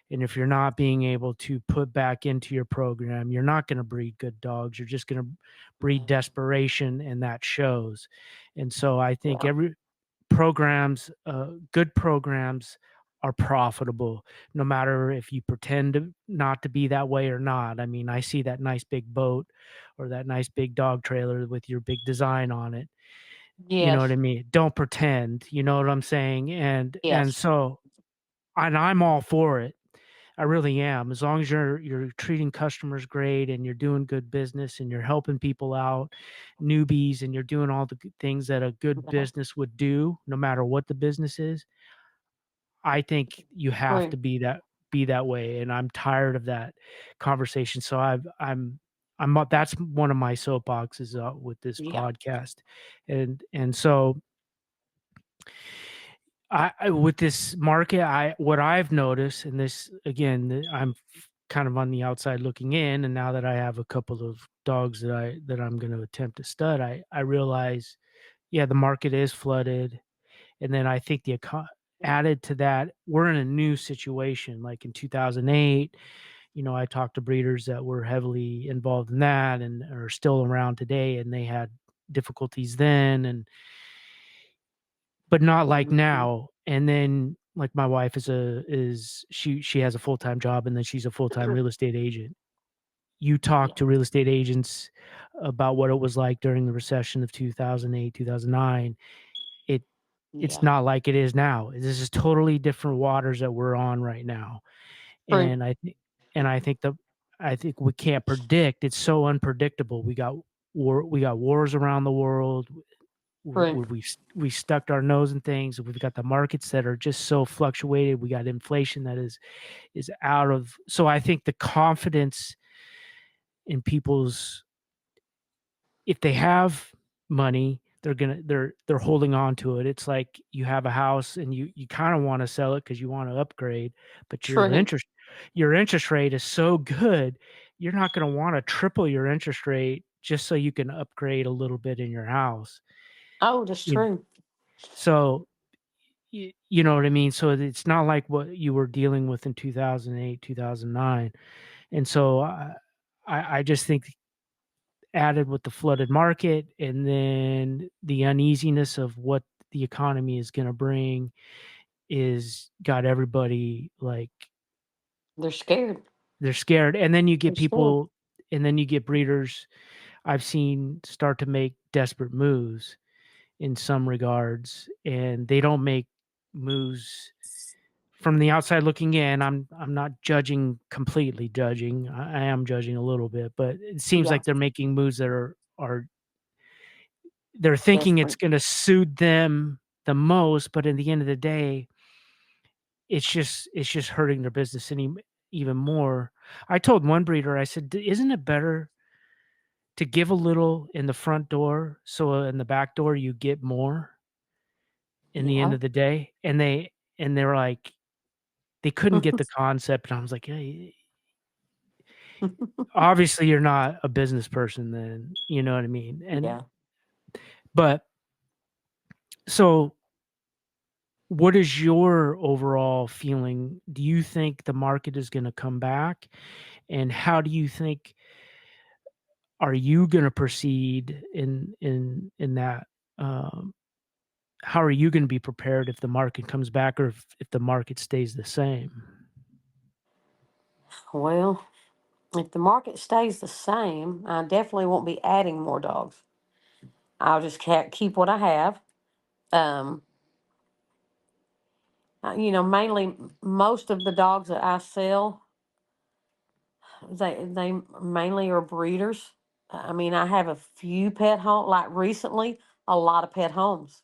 and if you're not being able to put back into your program, you're not going to breed good dogs. You're just going to breed Yeah. desperation, and that shows. And so I think Yeah. every good programs are profitable, no matter if you pretend not to be that way or not. I mean, I see that nice big boat or that nice big dog trailer with your big design on it. You know what Yes. I mean? Don't pretend. You know what I'm saying? And Yes. so, and I'm all for it. I really am. As long as you're treating customers great and you're doing good business and you're helping people out, newbies, and you're doing all the good things that a good Yeah. business would do, no matter what the business is. I think you have to True. be that way, and I'm tired of that conversation. So that's one of my soapboxes with this Yeah. podcast, and so I with this market, I what I've noticed, and this again, I'm kind of on the outside looking in, and now that I have a couple of dogs that I'm going to attempt to stud, I realize, yeah, the market is flooded, and then I think added to that, we're in a new situation. Like in 2008, I talked to breeders that were heavily involved in that and are still around today, and they had difficulties then, and but not like Mhm. now. And then like my wife she has a full-time job, and then she's a full-time real estate agent. You talk Yeah. to real estate agents about what it was like during the recession of 2008, 2009. It it's Yeah. not like it is now. This is totally different waters that we're on right now. True. And I think I think we can't predict. It's so unpredictable. We got wars around the world. True. We stuck our nose in things. We've got the markets that are just so fluctuated. We got inflation that is out of. So I think the confidence in people's, if they have money, they're holding on to it. It's like you have a house and you kind of want to sell it because you want to upgrade, but True. your interest rate is so good, you're not going to want to triple your interest rate just so you can upgrade a little bit in your house. Oh, that's You, true. so you know what I mean? So it's not like what you were dealing with in 2008, 2009. And so I just think, added with the flooded market and then the uneasiness of what the economy is going to bring, is got everybody like They're scared. they're scared. And then you They're get scared. people, and then you get breeders I've seen start to make desperate moves in some regards, and they don't make moves from the outside looking in. I'm not judging, completely judging. I am judging a little bit, but it seems Yeah. like they're making moves that are they're thinking it's Desperate. gonna suit them the most, but in the end of the day, it's just hurting their business even more. I told one breeder, I said, Isn't it better to give a little in the front door, so in the back door you get more in the end Yeah. of the day?" And they were like, they couldn't get the concept, and I was like, "Hey, obviously you're not a business person then," you know what I mean? And Yeah. but so what is your overall feeling? Do you think the market is gonna come back? And how do you think, are you gonna proceed in that, um, how are you gonna be prepared if the market comes back, or if the market stays the same? Well, if the market stays the same, I definitely won't be adding more dogs. I'll just keep what I have. Um, mainly most of the dogs that I sell, they mainly are breeders. I mean, I have a few pet home, like recently, a lot of pet homes,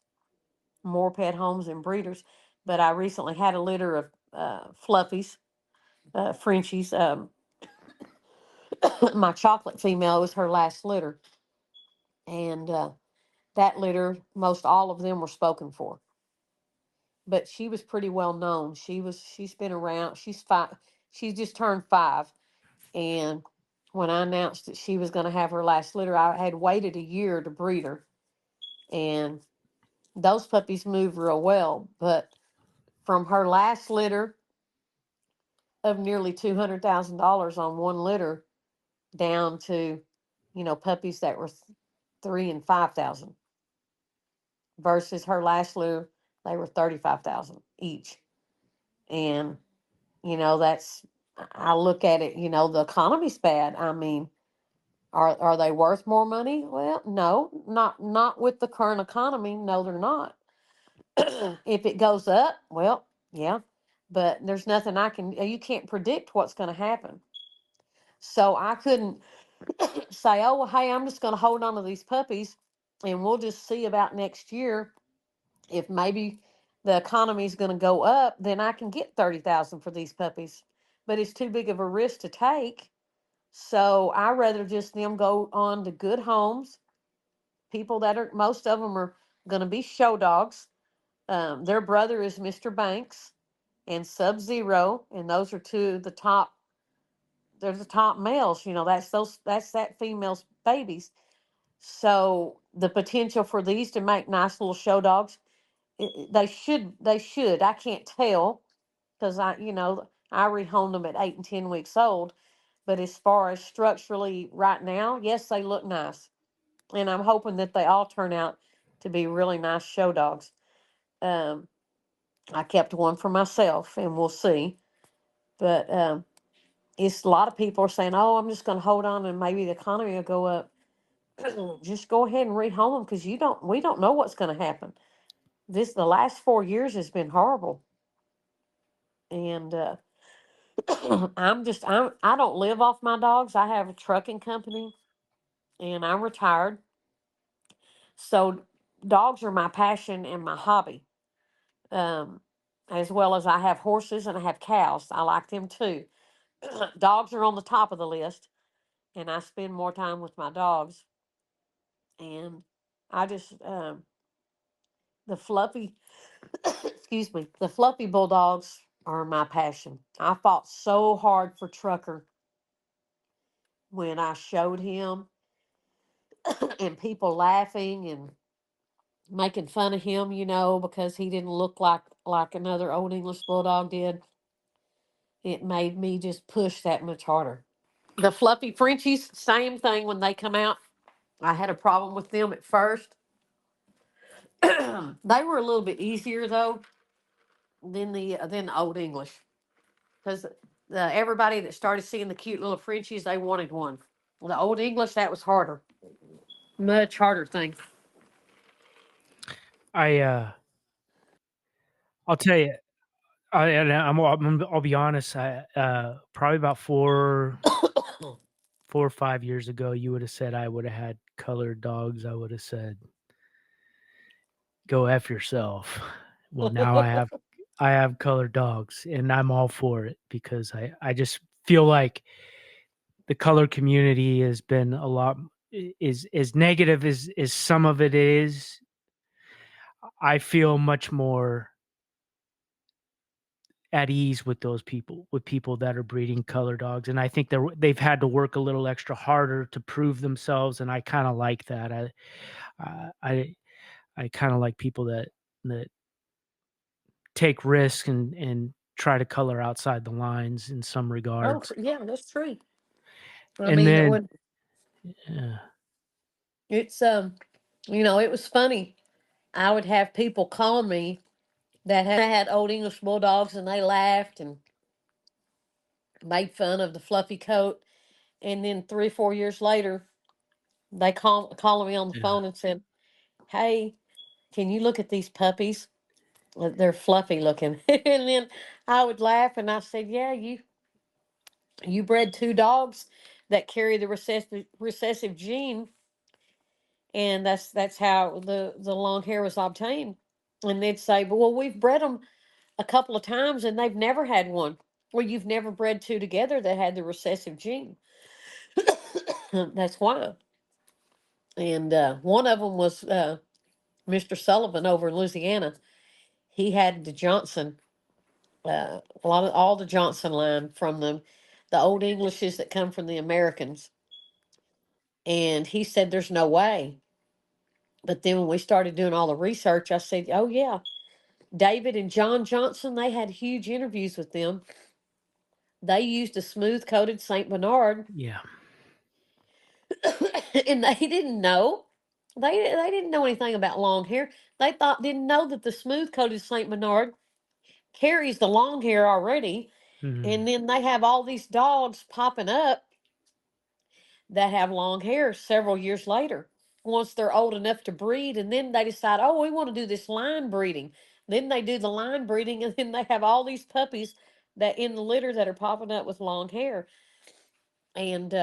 more pet homes than breeders. But I recently had a litter of fluffies, Frenchies. My chocolate female was her last litter, and that litter, most all of them were spoken for. But she was pretty well known. She's been around. She's 5. She just turned 5, and when I announced that she was going to have her last litter, I had waited a year to breed her, and those puppies move real well. But from her last litter of nearly $200,000 on one litter down to, puppies that were 3 and 5,000 versus her last litter, they were 35,000 each. And that's, I look at it, the economy's bad. I mean, are they worth more money? Well, no, not with the current economy. No, they're not. If it goes up, well, yeah, but there's nothing you can't predict what's going to happen. So I couldn't say, oh, well, hey, I'm just going to hold on to these puppies and we'll just see about next year. If maybe the economy is going to go up, then I can get 30,000 for these puppies. But it's too big of a risk to take. So I rather just them go on to good homes. People that are, most of them are going to be show dogs. Their brother is Mr. Banks and Sub Zero, and those are two of the top. They're the top males. That's that female's babies. So the potential for these to make nice little show dogs, they should. I can't tell because I rehomed them at 8 and 10 weeks old. But as far as structurally right now, yes, they look nice, and I'm hoping that they all turn out to be really nice show dogs. Um, I kept one for myself, and we'll see. But it's a lot of people are saying, "Oh, I'm just going to hold on, and maybe the economy will go up." Just go ahead and rehome them because you don't. We don't know what's going to happen. The last 4 years has been horrible, and I don't live off my dogs. I have a trucking company, and I'm retired, so dogs are my passion and my hobby. Um, as well as I have horses and I have cows. I like them too. Dogs are on the top of the list, and I spend more time with my dogs. And I just the fluffy, excuse me, the fluffy bulldogs are my passion. I fought so hard for Trucker when I showed him, and people laughing and making fun of him, because he didn't look like another old English bulldog did. It made me just push that much harder. The fluffy Frenchies, same thing when they come out. I had a problem with them at first. They were a little bit easier though than the Old English, because everybody that started seeing the cute little Frenchies, they wanted one. The Old English, that was harder, much harder thing. I I'll tell you, I'll be honest. Probably about 4 or 5 years ago, you would have said I would have had colored dogs. I would have said, "Go f yourself." Well, now I have colored dogs, and I'm all for it because I just feel like the color community has been a lot is as negative as some of it is. I feel much more at ease with those people, with people that are breeding color dogs, and I think they've had to work a little extra harder to prove themselves, and I kind of like that. I I, I kind of like people that take risks and try to color outside the lines in some Oh, regards. yeah, that's true. I And mean, then when uh, it's it was funny. I would have people calling me that had Old English bulldogs, and they laughed and made fun of the fluffy coat. And then 3 or 4 years later, they calling me on the yeah, phone and said, "Hey, can you look at these puppies? They're fluffy looking." And then I would laugh and I said, "Yeah, you bred two dogs that carry the recessive gene, and that's how the long hair was obtained." And they'd say, "Well, we've bred them a couple of times and they've never had one." Well, you've never bred two together that had the recessive gene. That's why. And one of them was Mr. Sullivan over in Louisiana. He had the Johnson, a lot of all the Johnson line from the old Englishes that come from the Americans. And he said, "There's no way." But then when we started doing all the research, I said, "Oh yeah, David and John Johnson, they had huge interviews with them. They used a smooth coated Saint Bernard." yeah, And they didn't know. They didn't know anything about long hair. They didn't know that the smooth coated Saint Bernard carries the long hair already. mhm, And then they have all these dogs popping up that have long hair several years later, once they're old enough to breed. And then they decide, "Oh, we want to do this line breeding." Then they do the line breeding, and then they have all these puppies that in the litter that are popping up with long hair. And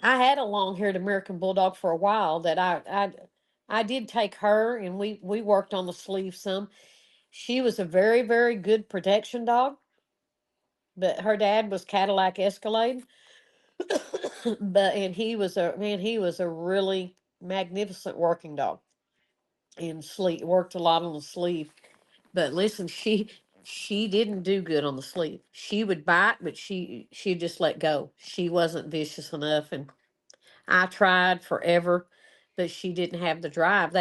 I had a long-haired American Bulldog for a while that I did take her, and we worked on the sleeve some. She was a very, very good protection dog, but her dad was Cadillac Escalade. And he was a really magnificent working dog, and sleeve worked a lot on the sleeve. But listen, she didn't do good on the sleeve. She would bite, but she'd just let go. She wasn't vicious enough, and I tried forever, but she didn't have the drive.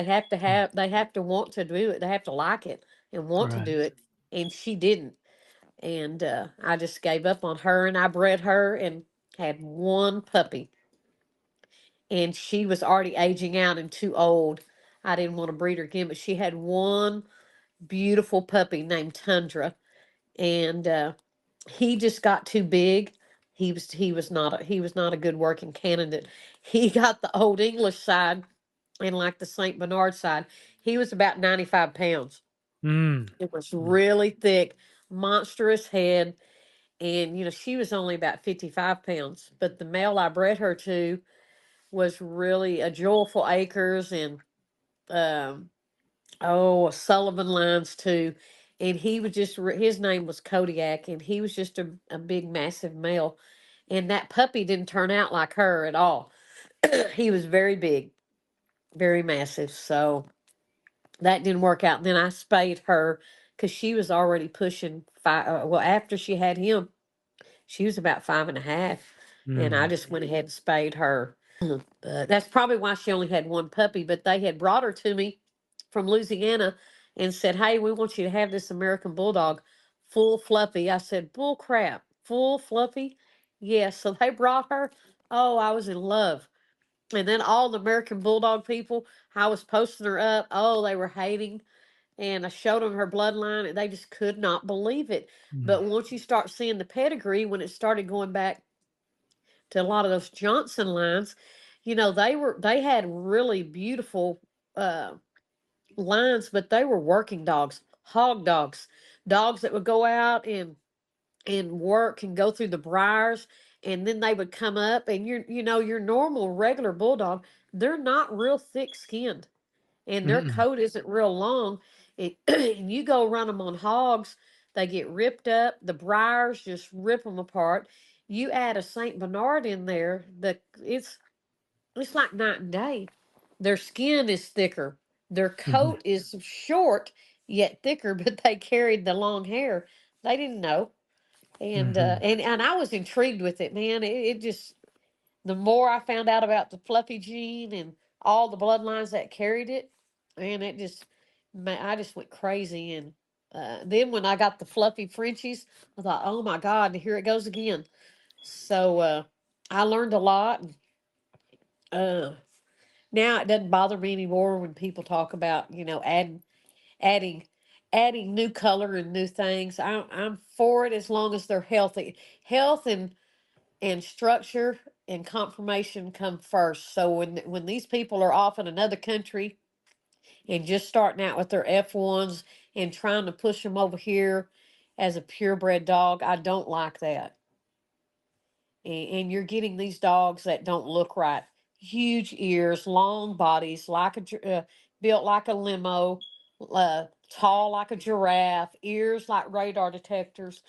mm, They have to want to do it. They have to like it and want to right. do it. And she didn't. And I just gave up on her, and I bred her and had one puppy. And she was already aging out and too old. I didn't want to breed her again, but she had one beautiful puppy named Tundra, and he just got too big. He was not a good working candidate. He got the Old English side and like the Saint Bernard side. He was about 95 pounds. Mm. It was really thick, monstrous head, and she was only about 55 pounds. But the male I bred her to was really a Joyful Acres and um Sullivan Lines too. And he was just his name was Kodiak, and he was just a big, massive male. And that puppy didn't turn out like her at all. He was very big, very massive. So that didn't work out. And then I spayed her because she was already pushing five. Well, after she had him, she was about 5.5, and I Mm. just went ahead and spayed her. That's probably why she only had one puppy, but they had brought her to me from Louisiana and said, "Hey, we want you to have this American Bulldog, full fluffy." I said, "Bull crap, full fluffy?" Yes. So they brought her. Oh, I was in love. And then all the American Bulldog people, I was posting her up. Oh, they were hating. And I showed them her bloodline, and they just could not believe it. Mm. But once you start seeing the pedigree, when it started going back to a lot of those Johnson lines, they had really beautiful uh, lines, but they were working dogs, hog dogs, dogs that would go out and work and go through the briars, and then they would come up, and your normal regular bulldog, they're not real thick skinned, and their Mm. coat isn't real long. And you go run them on hogs, they get ripped up. The briars just rip them apart. You add a Saint Bernard in there, it's like night and day. Their skin is thicker. Their Mhm. coat is short yet thicker, but they carried the long hair. They didn't know, and Mhm. I was intrigued with it, man. It just the more I found out about the fluffy gene and all the bloodlines that carried it, man, I just went crazy. And then when I got the fluffy Frenchies, I thought, oh my God, here it goes again. So I learned a lot. And, uh, now it doesn't bother me anymore when people talk about, adding adding new color and new things. I'm for it as long as they're healthy. Health and structure and confirmation come first. So when these people are off in another country and just starting out with their F1s and trying to push them over here as a purebred dog, I don't like that. And you're getting these dogs that don't look right. Huge ears, long bodies, built like a limo, tall like a giraffe, ears like radar detectors.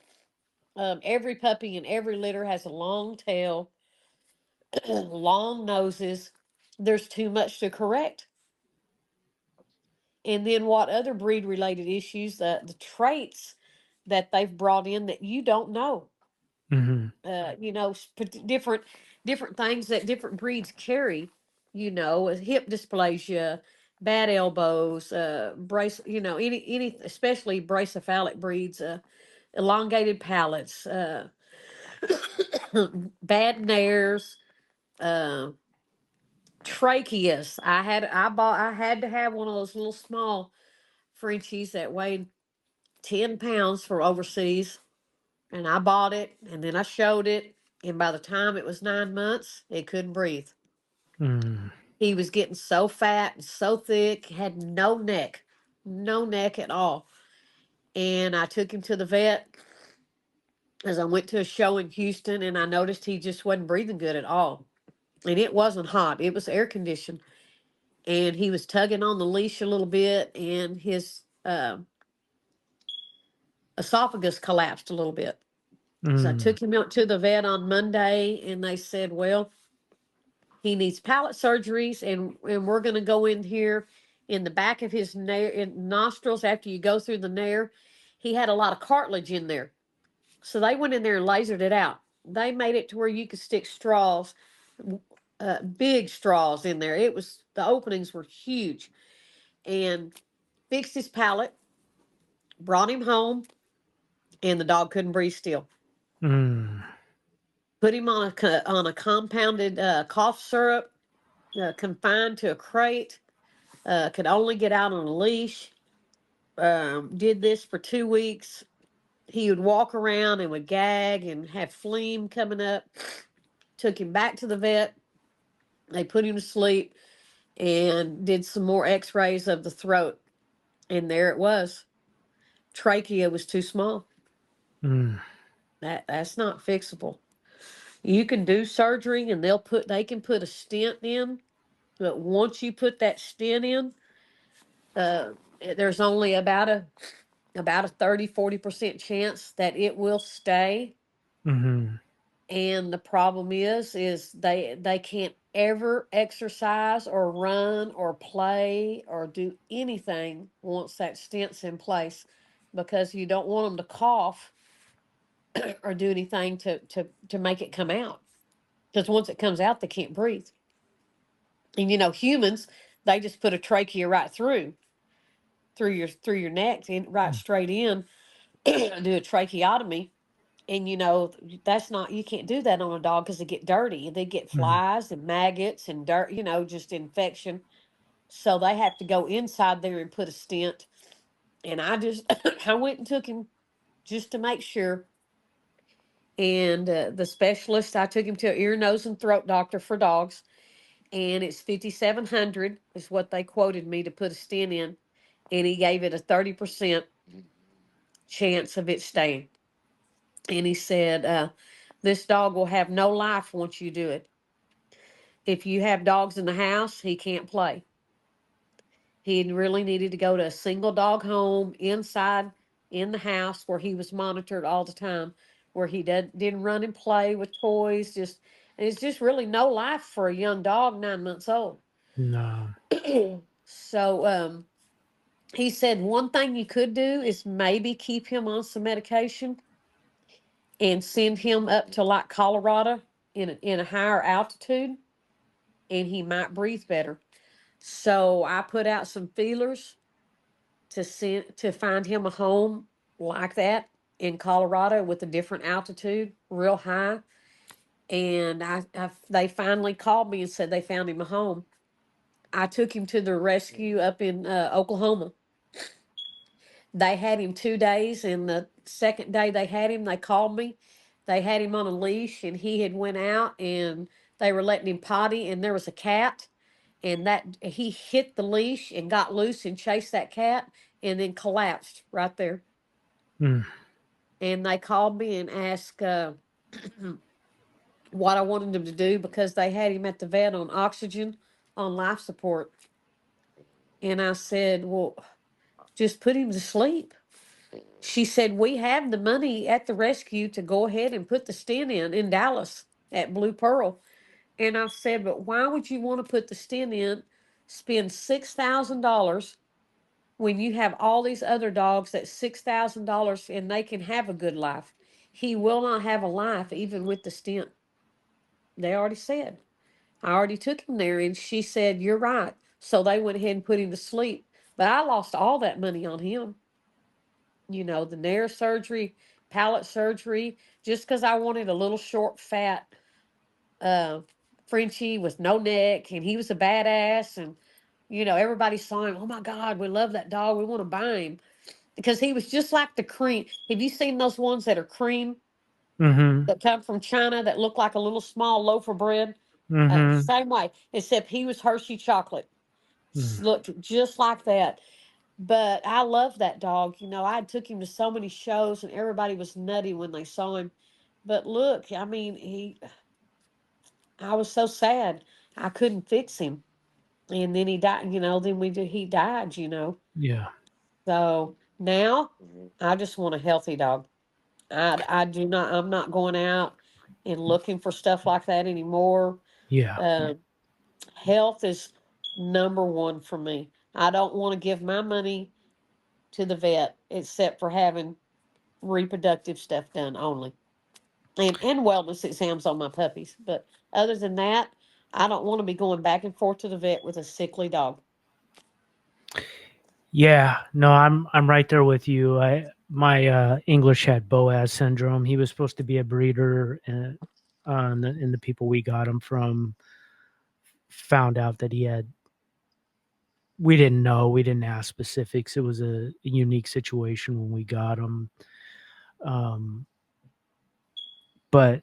Every puppy in every litter has a long tail, long noses. There's too much to correct. And then what other breed related issues, the traits that they've brought in that you don't know. Mhm. Different things that different breeds carry, hip dysplasia, bad elbows, brace, any especially bracephalic breeds, elongated palates, bad nares, uh, tracheus. I had to have one of those little small Frenchies that weighed 10 pounds for overseas, and I bought it, and then I showed it, and by the time it was 9 months, it couldn't breathe. Mm. He was getting so fat and so thick, had no neck at all. And I took him to the vet as I went to a show in Houston, and I noticed he just wasn't breathing good at all. And it wasn't hot, it was air conditioned. And he was tugging on the leash a little bit, and his esophagus collapsed a little bit. So I Mm. took him out to the vet on Monday, and they said, well, he needs palate surgeries, and we're going to go in here in the back of his nostrils after you go through the nair. He had a lot of cartilage in there. So they went in there and lasered it out. They made it to where you could stick straws, big straws in there. The openings were huge, and fixed his palate, brought him home, and the dog couldn't breathe still. Mm. Put him on a compounded cough syrup, confined to a crate, could only get out on a leash. did this for 2 weeks. He would walk around and would gag and have phlegm coming up. Took him back to the vet. They put him to sleep and did some more x-rays of the throat. And there it was. Trachea was too small. Mm. That's not fixable. You can do surgery and they can put a stent in, but once you put that stent in, uh, there's only about a 30-40% chance that it will stay. Mm-hmm. And the problem is they can't ever exercise or run or play or do anything once that stent's in place, because you don't want them to cough or do anything to make it come out, because once it comes out they can't breathe. And humans, they just put a trachea right through your neck and right straight in, do a tracheotomy. And that's not, you can't do that on a dog because they get dirty. They get Mm. flies and maggots and dirt, just infection. So they have to go inside there and put a stent. And I just I went and took him just to make sure. And the specialist, I took him to an ear, nose, and throat doctor for dogs, and it's 5,700 is what they quoted me to put a stent in, and he gave it a 30% chance of it staying. And he said, this dog will have no life once you do it. If you have dogs in the house, he can't play. He really needed to go to a single dog home inside in the house where he was monitored all the time, where he didn't run and play with toys. It's just really no life for a young dog, 9 months old. No. So he said one thing you could do is maybe keep him on some medication and send him up to like Colorado in a higher altitude, and he might breathe better. So I put out some feelers to find him a home like that in Colorado with a different altitude, real high. And they finally called me and said they found him a home. I took him to the rescue up in Oklahoma. They had him 2 days, and the second day they had him, they called me. They had him on a leash, and he had went out, and they were letting him potty, and there was a cat, and that he hit the leash and got loose and chased that cat, and then collapsed right there. Mm. And they called me and asked what I wanted them to do, because they had him at the vet on oxygen, on life support. And I said, well, just put him to sleep. She said, we have the money at the rescue to go ahead and put the stent in Dallas at Blue Pearl. And I said, but why would you want to put the stent in, spend $6,000 when you have all these other dogs that $6,000 and they can have a good life? He will not have a life even with the stent. They already said. I already took him there, and she said, you're right. So they went ahead and put him to sleep. But I lost all that money on him. The nair surgery, palate surgery, just because I wanted a little short, fat uh, Frenchie with no neck, and he was a badass. And, everybody saw him. Oh my God, we love that dog. We want to buy him because he was just like the cream. Have you seen those ones that are cream Mm-hmm. that come from China that look like a little small loaf of bread? Mm-hmm. Same way, except he was Hershey chocolate. Mm. Looked just like that. But I love that dog. I took him to so many shows, and everybody was nutty when they saw him. But look, I mean, I was so sad. I couldn't fix him. And then he died, then he died. Yeah. So now I just want a healthy dog. I do not, I'm not going out and looking for stuff like that anymore. Yeah. Uh, Health is number one for me. I don't want to give my money to the vet except for having reproductive stuff done only, and wellness exams on my puppies. But other than that, I don't want to be going back and forth to the vet with a sickly dog. Yeah. No, I'm right there with you. My English had Boaz syndrome. He was supposed to be a breeder, and the people we got him from found out that he had we didn't know. We didn't ask specifics. It was a unique situation when we got them. Um, but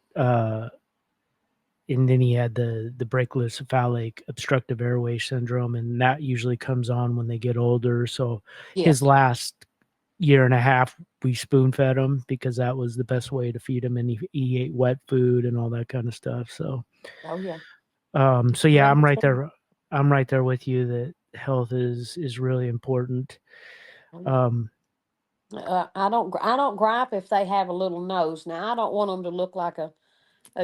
and then he had the brachycephalic obstructive airway syndrome, and that usually comes on when they get older. So his Yes. last year and a half, we spoon fed him because that was the best way to feed him, and he ate wet food and all that kind of stuff. So, Oh yeah. so I yeah, I'm right understand. there. I'm right there with you that health is really important. Oh yeah. Um, I don't gripe if they have a little nose. Now I don't want them to look like a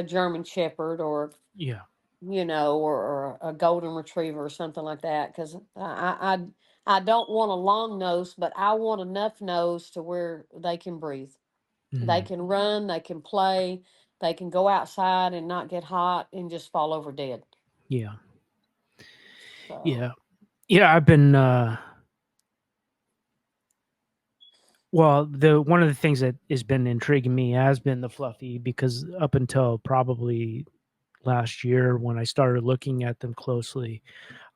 German Shepherd or yeah, or a golden retriever or something like that. Because I don't want a long nose, but I want enough nose to where they can breathe. They mhm, can run, they can play, they can go outside and not get hot and just fall over dead. yeah, So, yeah, yeah. I've been well, the one of the things that has been intriguing me has been the fluffy because up until probably last year when I started looking at them closely,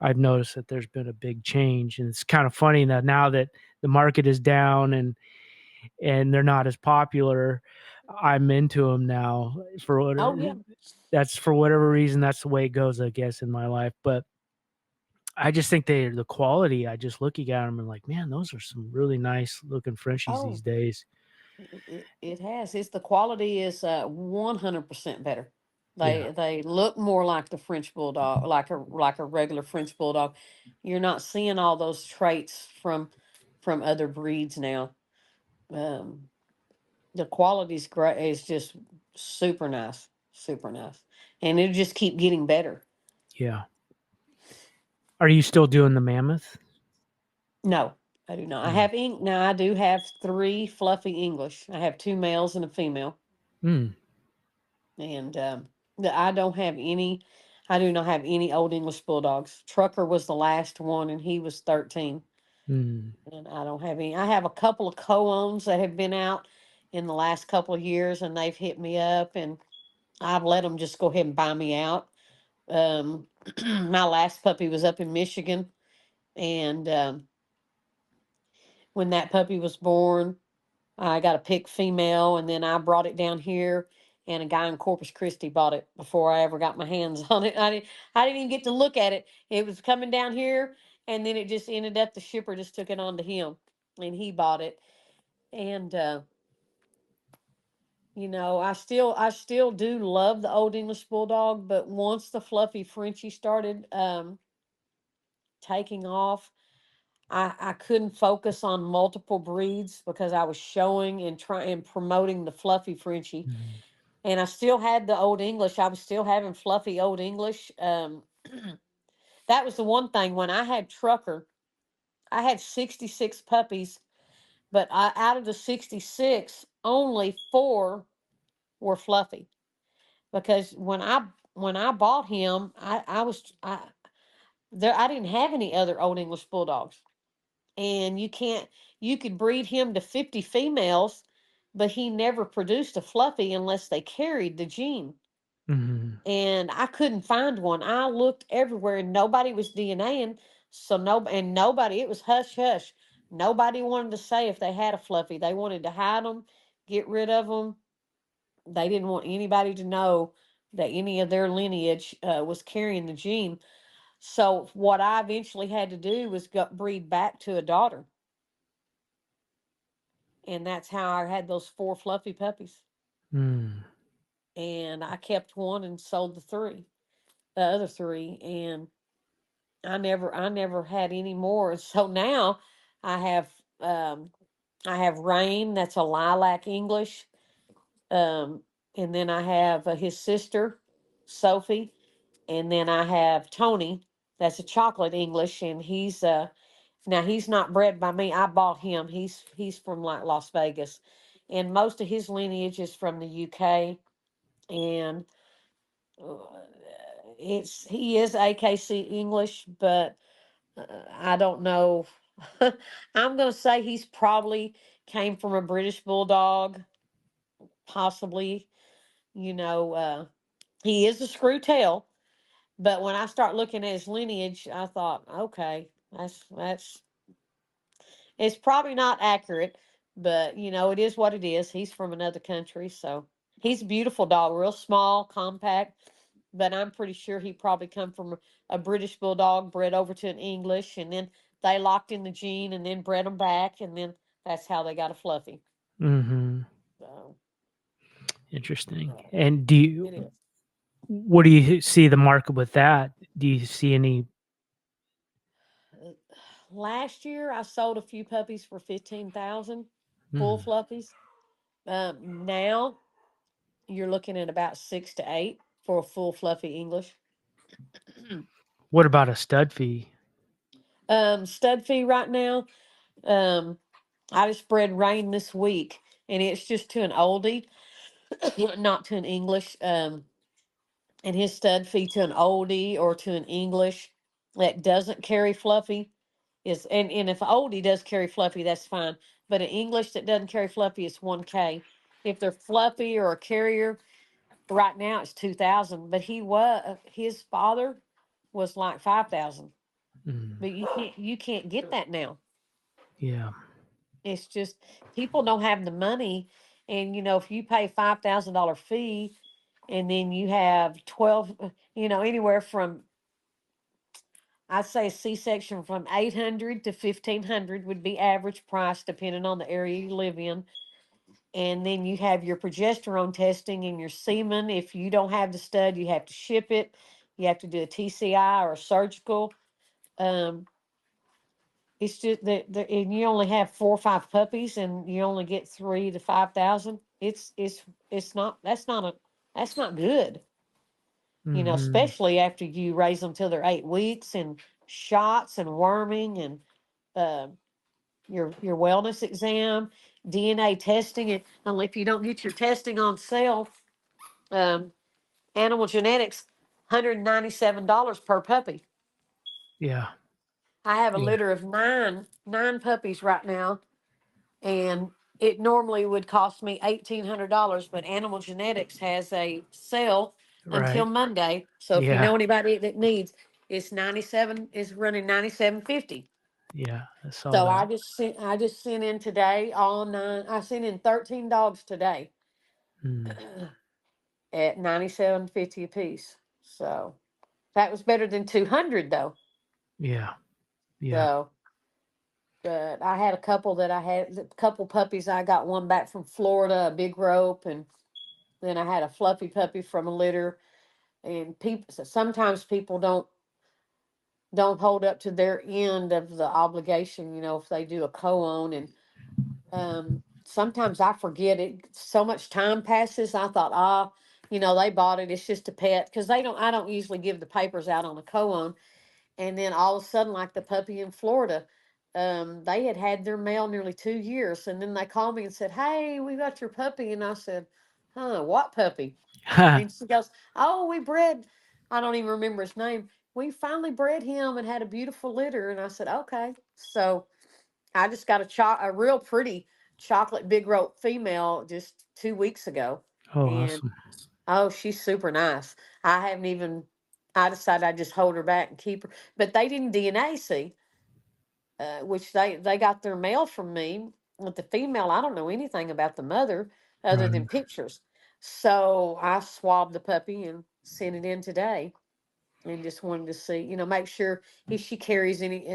I've noticed that there's been a big change, and it's kind of funny that now that the market is down and they're not as popular, I'm into them now. For what oh yeah. that's for whatever reason, that's the way it goes, I guess, in my life. But I just think the quality. I just looking at them and like, man, those are some really nice looking Frenchies these Oh, days. it has. It's the quality is 100% better. Yeah. They look more like the French bulldog, like a regular French bulldog. You're not seeing all those traits from other breeds now. Um, the quality's great. Is just super nice, and it just keep getting better. Yeah. Are you still doing the mammoth? No, I do not. I Mm. have now. I do have three fluffy English. I have two males and a female, Mm. and I don't have any. I do not have any old English bulldogs. Trucker was the last one, and he was 13. Mm. And I don't have any. I have a couple of co-owns that have been out in the last couple of years, and they've hit me up, and I've let them just go ahead and buy me out. Um, my last puppy was up in Michigan, and when that puppy was born, I got a pick female, and then I brought it down here, and a guy in Corpus Christi bought it before I ever got my hands on it. I didn't even get to look at it. It was coming down here, and then it just ended up the shipper just took it on to him, and he bought it. And I still do love the old English bulldog, but once the fluffy Frenchie started taking off, I couldn't focus on multiple breeds because I was showing and trying and promoting the fluffy Frenchie. Mm. And I still had the old English. I was still having fluffy old English. That was the one thing when I had Trucker, I had 66 puppies, but out of the 66, only four were fluffy because when I bought him, I was I there I didn't have any other old English bulldogs, and you could breed him to 50 females, but he never produced a fluffy unless they carried the gene. Mhm. And I couldn't find one. I looked everywhere and nobody was DNAing. Nobody, it was hush hush. Nobody wanted to say if they had a fluffy. They wanted to hide them, get rid of them. They didn't want anybody to know that any of their lineage was carrying the gene. So what I eventually had to do was breed back to a daughter, and that's how I had those four fluffy puppies. Mm. And I kept one and sold the other three, and I never had any more. So now I have um I have Rain, that's a lilac English. Um and then I have his sister, Sophie, and then I have Tony, that's a chocolate English, and he's not bred by me. I bought him. He's from like Las Vegas. And most of his lineage is from the UK, and uh, he is AKC English, but I don't know. I'm going to say he's probably came from a British bulldog, possibly. You know, he is a screw tail, but when I start looking at his lineage, I thought, okay, That's it's probably not accurate, but it is what it is. He's from another country, so he's a beautiful dog, real small, compact. But I'm pretty sure he probably come from a British bulldog, bred over to an English, and then they locked in the gene, and then bred them back, and then that's how they got a Fluffy. Mm-hmm. So Interesting. uh, And do you, it is. what do you see the market with that? Do you see any? Uh, Last year, I sold a few puppies for 15,000, full Mm, fluffies. Now you're looking at about 6 to 8 for a full fluffy English. what about a stud fee? Stud fee right now. Um, I just bred Rain this week, and it's just to an oldie, not to an English. And his stud fee to an oldie or to an English that doesn't carry Fluffy is, and if oldie does carry Fluffy, that's fine. But an English that doesn't carry Fluffy is 1K. If they're Fluffy or a carrier, right now it's 2,000. But his father was like 5,000. Mm, But you can't get that now. yeah. It's just people don't have the money, and if you pay $5,000 fee, and then you have 12, anywhere from, I'd say a C-section from 800 to 1,500 would be average price depending on the area you live in. And then you have your progesterone testing and your semen. If you don't have the stud, you have to ship it. You have to do a TCI or a surgical. Um, it's just that, and you only have 4 or 5 puppies, and you only get 3 to 5,000. It's not. That's not good. Mm-hmm. Especially after you raise them till they're 8 weeks, and shots and worming, and uh, your wellness exam, DNA testing. And only if you don't get your testing on sale, um, animal genetics, $197 per puppy. Yeah. I have a Yeah. litter of nine puppies right now, and it normally would cost me $1,800, but Animal Genetics has a sale until Right. Monday. So if you Yeah. know anybody that needs, is running 97.50. Yeah. I saw So that. I just sent in today all nine. I sent in 13 dogs today Mm, at 97.50 a piece. So that was better than 200 though. yeah. Yeah. So, but I had a couple puppies. I got one back from Florida, a big rope, and then I had a fluffy puppy from a litter. And sometimes people don't hold up to their end of the obligation. If they do a co-own, and sometimes I forget it. So much time passes. I thought, they bought it. It's just a pet, because they don't. I don't usually give the papers out on a co-own. And then all of a sudden, like the puppy in Florida, they had had their mail nearly 2 years, and then they called me and said, "Hey, we got your puppy," and I said, "Huh, what puppy?" And she goes, "Oh, we bred, I don't even remember his name. We finally bred him and had a beautiful litter." And I said, "Okay." So I just got a real pretty chocolate big rope female just 2 weeks ago. Oh, And awesome. oh, she's super nice. I haven't even, I decided I'd just hold her back and keep her. But they didn't DNA see, which they got their mail from me. With the female, I don't know anything about the mother other Right. than pictures. So I swabbed the puppy and sent it in today, and just wanted to see, make sure if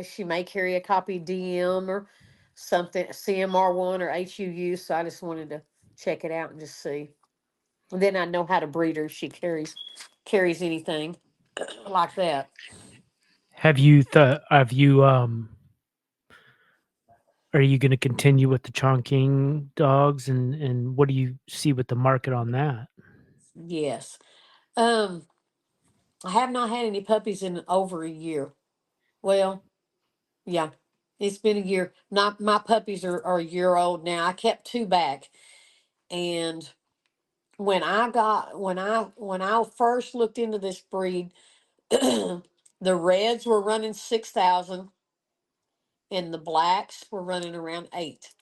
she may carry a copy DM or something, CMR1 or HUU. So I just wanted to check it out and just see. And then I know how to breed her if she carries anything like that. Are you going to continue with the Chongqing dogs, and what do you see with the market on that? Yes. Um, I have not had any puppies in over a year. Well, yeah, it's been a year. Not my puppies are a year old now. I kept two back, and when I first looked into this breed, the reds were running 6,000, and the blacks were running around 8.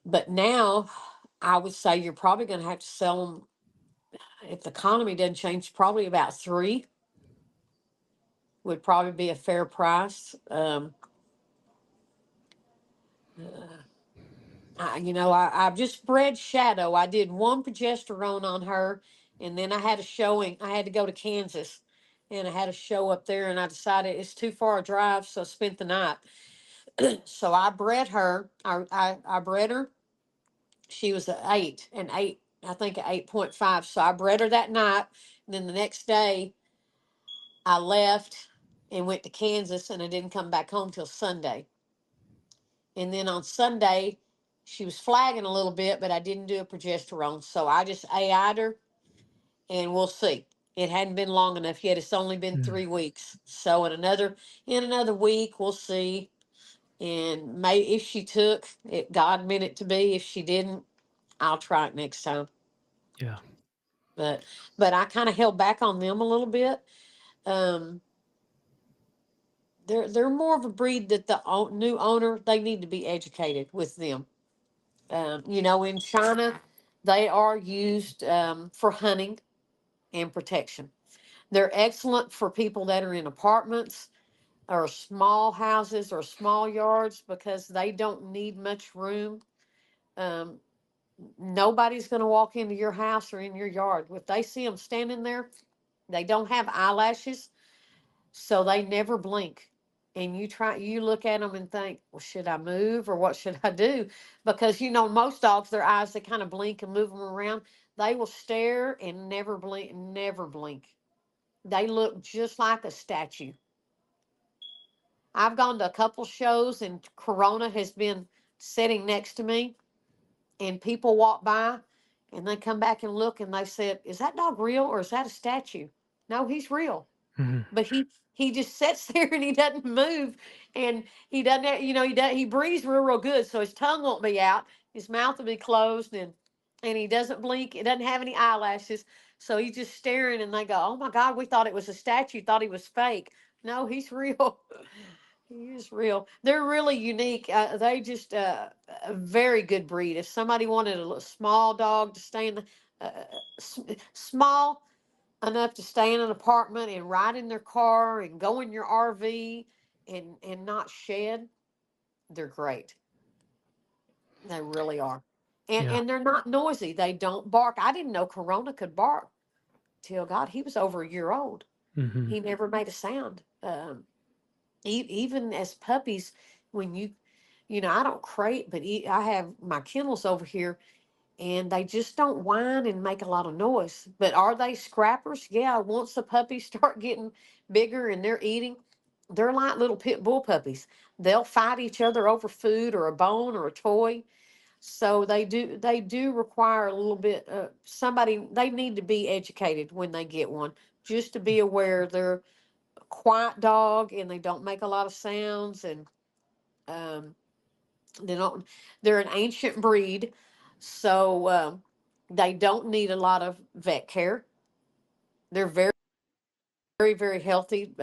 But now, I would say you're probably going to have to sell them, if the economy doesn't change, probably about 3. would probably be a fair price. I've just bred Shadow. I did one progesterone on her, and then I had a showing. I had to go to Kansas, and I had a show up there, and I decided it's too far a drive, so I spent the night. So I bred her. I bred her. She was an eight, I think an 8.5. So I bred her that night, and then the next day I left and went to Kansas, and I didn't come back home till Sunday. And then on Sunday, she was flagging a little bit, but I didn't do a progesterone. So I just AI'd her, and we'll see. It hadn't been long enough yet. It's only been Mm. 3 weeks. So in another week, we'll see. And may if she took it, God meant it to be. If she didn't, I'll try it next time. Yeah. But I kind of held back on them a little bit. Um, they're more of a breed that the new owner, they need to be educated with them. In China, they are used for hunting and protection. They're excellent for people that are in apartments or small houses or small yards because they don't need much room. Um, Nobody's going to walk into your house or in your yard. If they see them standing there, they don't have eyelashes, so they never blink. And you look at them and think, well, should I move or what should I do? Because most dogs, their eyes, they kind of blink and move them around. They will stare and never blink, never blink. They look just like a statue. I've gone to a couple shows and Corona has been sitting next to me, and people walk by and they come back and look and they said, "Is that dog real or is that a statue?" No, he's real. Mhm. But he just sits there and he doesn't move, and he doesn't, he breathes real good, so his tongue won't be out, his mouth will be closed, and he doesn't blink. It doesn't have any eyelashes, so he's just staring. And they go, "Oh my God, we thought it was a statue. Thought he was fake." No, he's real. He is real. They're really unique. They just a very good breed. If somebody wanted a little small dog to stay in the small enough to stay in an apartment and ride in their car and go in your RV and not shed, they're great. They really are. And Yeah. and they're not noisy. They don't bark. I didn't know Corona could bark till God, he was over a year old. Mhm. He never made a sound. Even as puppies, when I don't crate, but I have my kennels over here, and they just don't whine and make a lot of noise. But are they scrappers? Yeah, once the puppies start getting bigger and they're eating, they're like little pit bull puppies. They'll fight each other over food or a bone or a toy. So they do require a little bit somebody, they need to be educated when they get one, just to be aware they're a quiet dog and they don't make a lot of sounds, and um they don't. They're an ancient breed, so they don't need a lot of vet care. They're very, very, very healthy.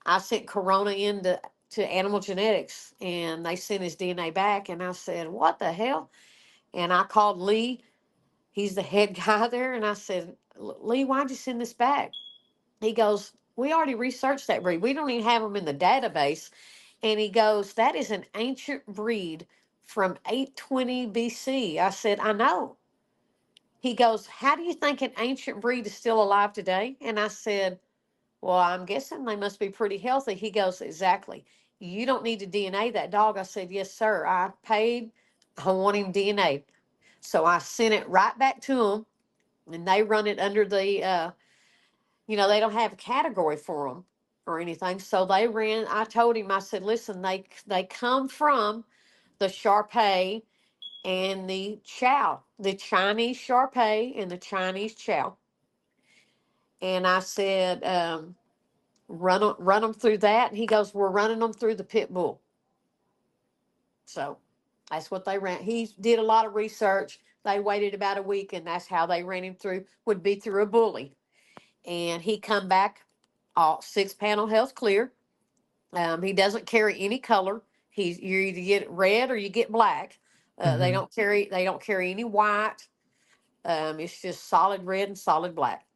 I sent Corona to animal genetics, and they sent his DNA back, and I said, "What the hell?" And I called Lee. He's the head guy there, and I said, "Lee, why'd you send this back?" He goes, "We already researched that breed. We don't even have them in the database." And he goes, "That is an ancient breed from 820 BC." I said, "I know." He goes, "How do you think an ancient breed is still alive today?" And I said, "Well, I'm guessing they must be pretty healthy." He goes, "Exactly. You don't need to DNA that dog." I said, "Yes, sir. I paid. I want him DNA." So I sent it right back to them, and they run it under they don't have a category for them or anything. So I told him, I said, "Listen, they come from the Shar and the Chow, the Chinese Shar and the Chinese Chow." And I said, run them through that. And he goes, "We're running them through the pit bull." So that's what they ran. He did a lot of research. They waited about a week, and that's how they ran him through, would be through a bully. And he come back all 6 panel health clear. He doesn't carry any color. You either get red or you get black. They Mhm. don't carry any white. It's just solid red and solid black.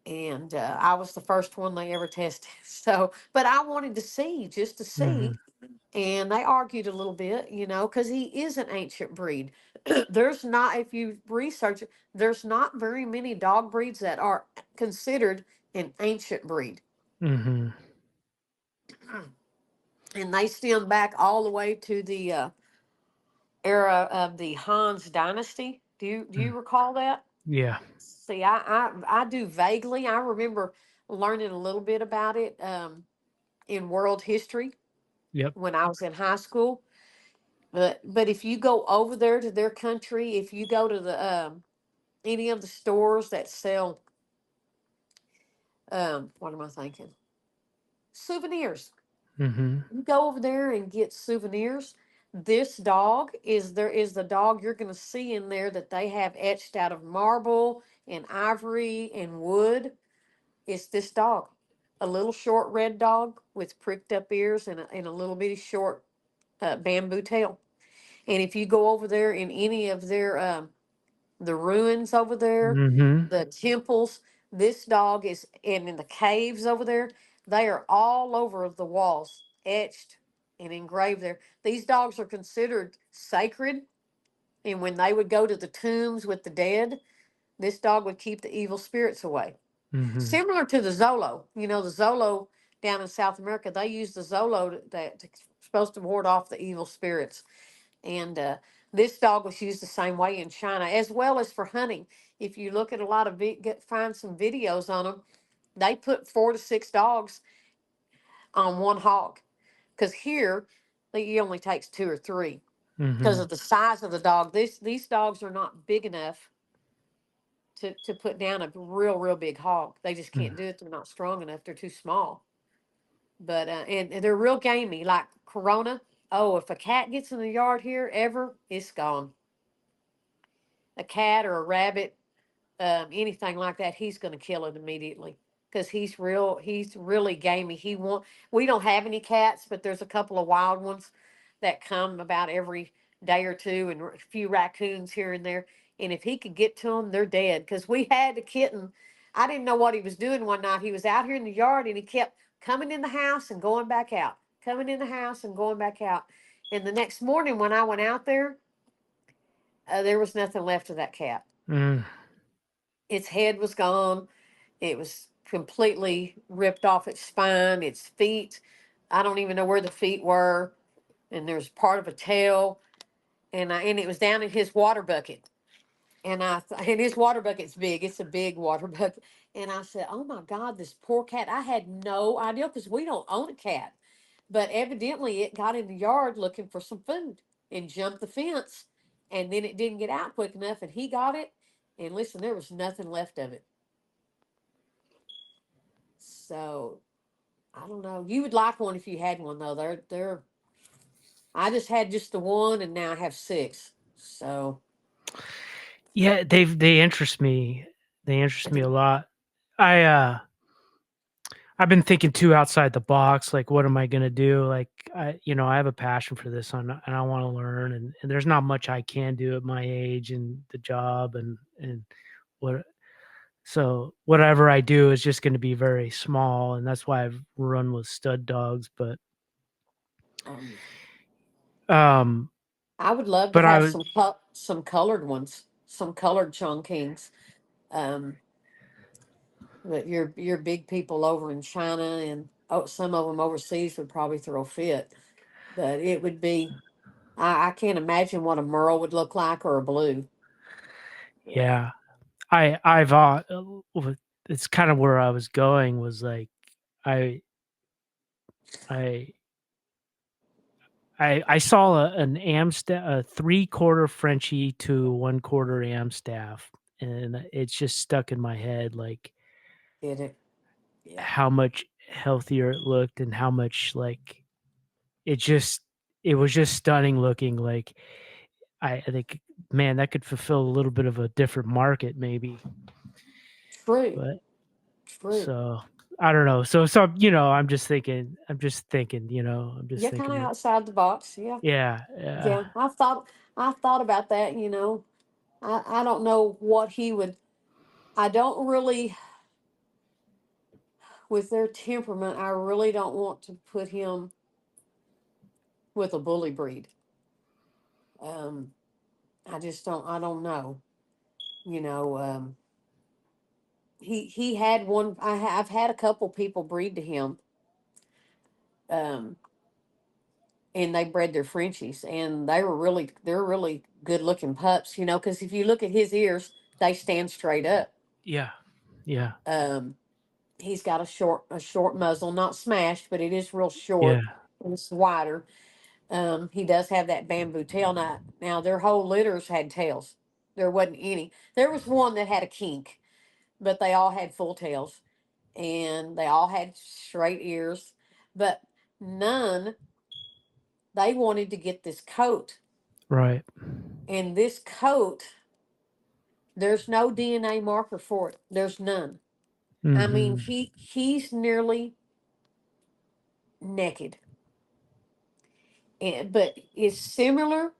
and I was the first one they ever tested. So, but I wanted to see, just to see, Mhm. and they argued a little bit, because he is an ancient breed. There's not, if you research it, there's not very many dog breeds that are considered an ancient breed, Mhm. and they stem back all the way to the era of the Hans Dynasty. Do you Mm. recall that? Yeah. See, I do vaguely. I remember learning a little bit about it in world history Yep. when I was in high school. But if you go over there to their country, if you go to the any of the stores that sell what am I thinking? Souvenirs. Mhm. You go over there and get souvenirs. This dog is the dog you're going to see in there that they have etched out of marble and ivory and wood. It's this dog, a little short red dog with pricked up ears and a little bitty short bamboo tail. And if you go over there in any of their the ruins over there, Mhm. the temples, this dog is, and in the caves over there, they are all over the walls, etched and engraved there. These dogs are considered sacred, and when they would go to the tombs with the dead, this dog would keep the evil spirits away. Mhm. Similar to the Zolo. The Zolo down in South America, they use the Zolo to supposed to ward off the evil spirits. And this dog was used the same way in China, as well as for hunting. If you look at a lot of find some videos on them, they put 4 to 6 dogs on one hog. Because here, he only takes 2 or 3 because Mhm. of the size of the dog. These dogs are not big enough to put down a real big hog. They just can't Mm. do it. They're not strong enough. They're too small. But and they're real gamey, like Corona. Oh, if a cat gets in the yard here ever, it's gone. A cat or a rabbit, anything like that, he's going to kill it immediately because he's real. He's really gamey. We don't have any cats, but there's a couple of wild ones that come about every day or two, and a few raccoons here and there. And if he could get to them, they're dead. Because we had a kitten. I didn't know what he was doing one night. He was out here in the yard, and he kept coming in the house and going back out, coming in the house and going back out. And the next morning when I went out there was nothing left of that cat. Mm. Its head was gone. It was completely ripped off its spine, its feet. I don't even know where the feet were. And there's part of a tail. And it was down in his water bucket. And his water bucket's big. It's a big water bucket. And I said, "Oh my God, this poor cat." I had no idea because we don't own a cat. But evidently it got in the yard looking for some food and jumped the fence. And then it didn't get out quick enough and he got it. And listen, there was nothing left of it. So I don't know. You would like one if you had one though. They're I just had just the one and now I have 6. So Yeah, they interest me. They interest me a lot. I I've been thinking too outside the box. Like, what am I gonna do? Like, I have a passion for this, and I want to learn. And there's not much I can do at my age and the job and what. So whatever I do is just going to be very small, and that's why I've run with stud dogs. But oh yeah. um, I would love to but I have was some colored ones, some colored Chongqings. Um, but your big people over in China and some of them overseas would probably throw a fit. But it would be I can't imagine what a merle would look like or a blue. But yeah. I've it's kind of where I was going was like I I I saw an Amstaff, a 3/4 Frenchie to 1/4 Amstaff, and it's just stuck in my head, like, did it? Yeah. how much healthier it looked and how much, like, it just it was just stunning looking, like, I think, man, that could fulfill a little bit of a different market maybe, True. but True. so, I don't know. So, I'm just Yeah, kind thinking of that outside the box. Yeah. yeah, yeah. Yeah. I thought about that. I don't know what he would. I don't really. with their temperament, I really don't want to put him with a bully breed. Um, I just don't. I don't know. You know, he had one. I've had a couple people breed to him, um, and they bred their Frenchies, and they're really good looking pups. You know, because if you look at his ears, they stand straight up. Yeah. Yeah. Um, he's got a short muzzle, not smashed, but it is real Yeah. short. And it's wider. He does have that bamboo tail. Now their whole litters had tails. There wasn't any. There was one that had a kink, but they all had full tails, and they all had straight ears, but none. They wanted to get this coat, Right. and this coat, there's no DNA marker for it. There's none. I mean, Mm-hmm. he's nearly naked, but it's similar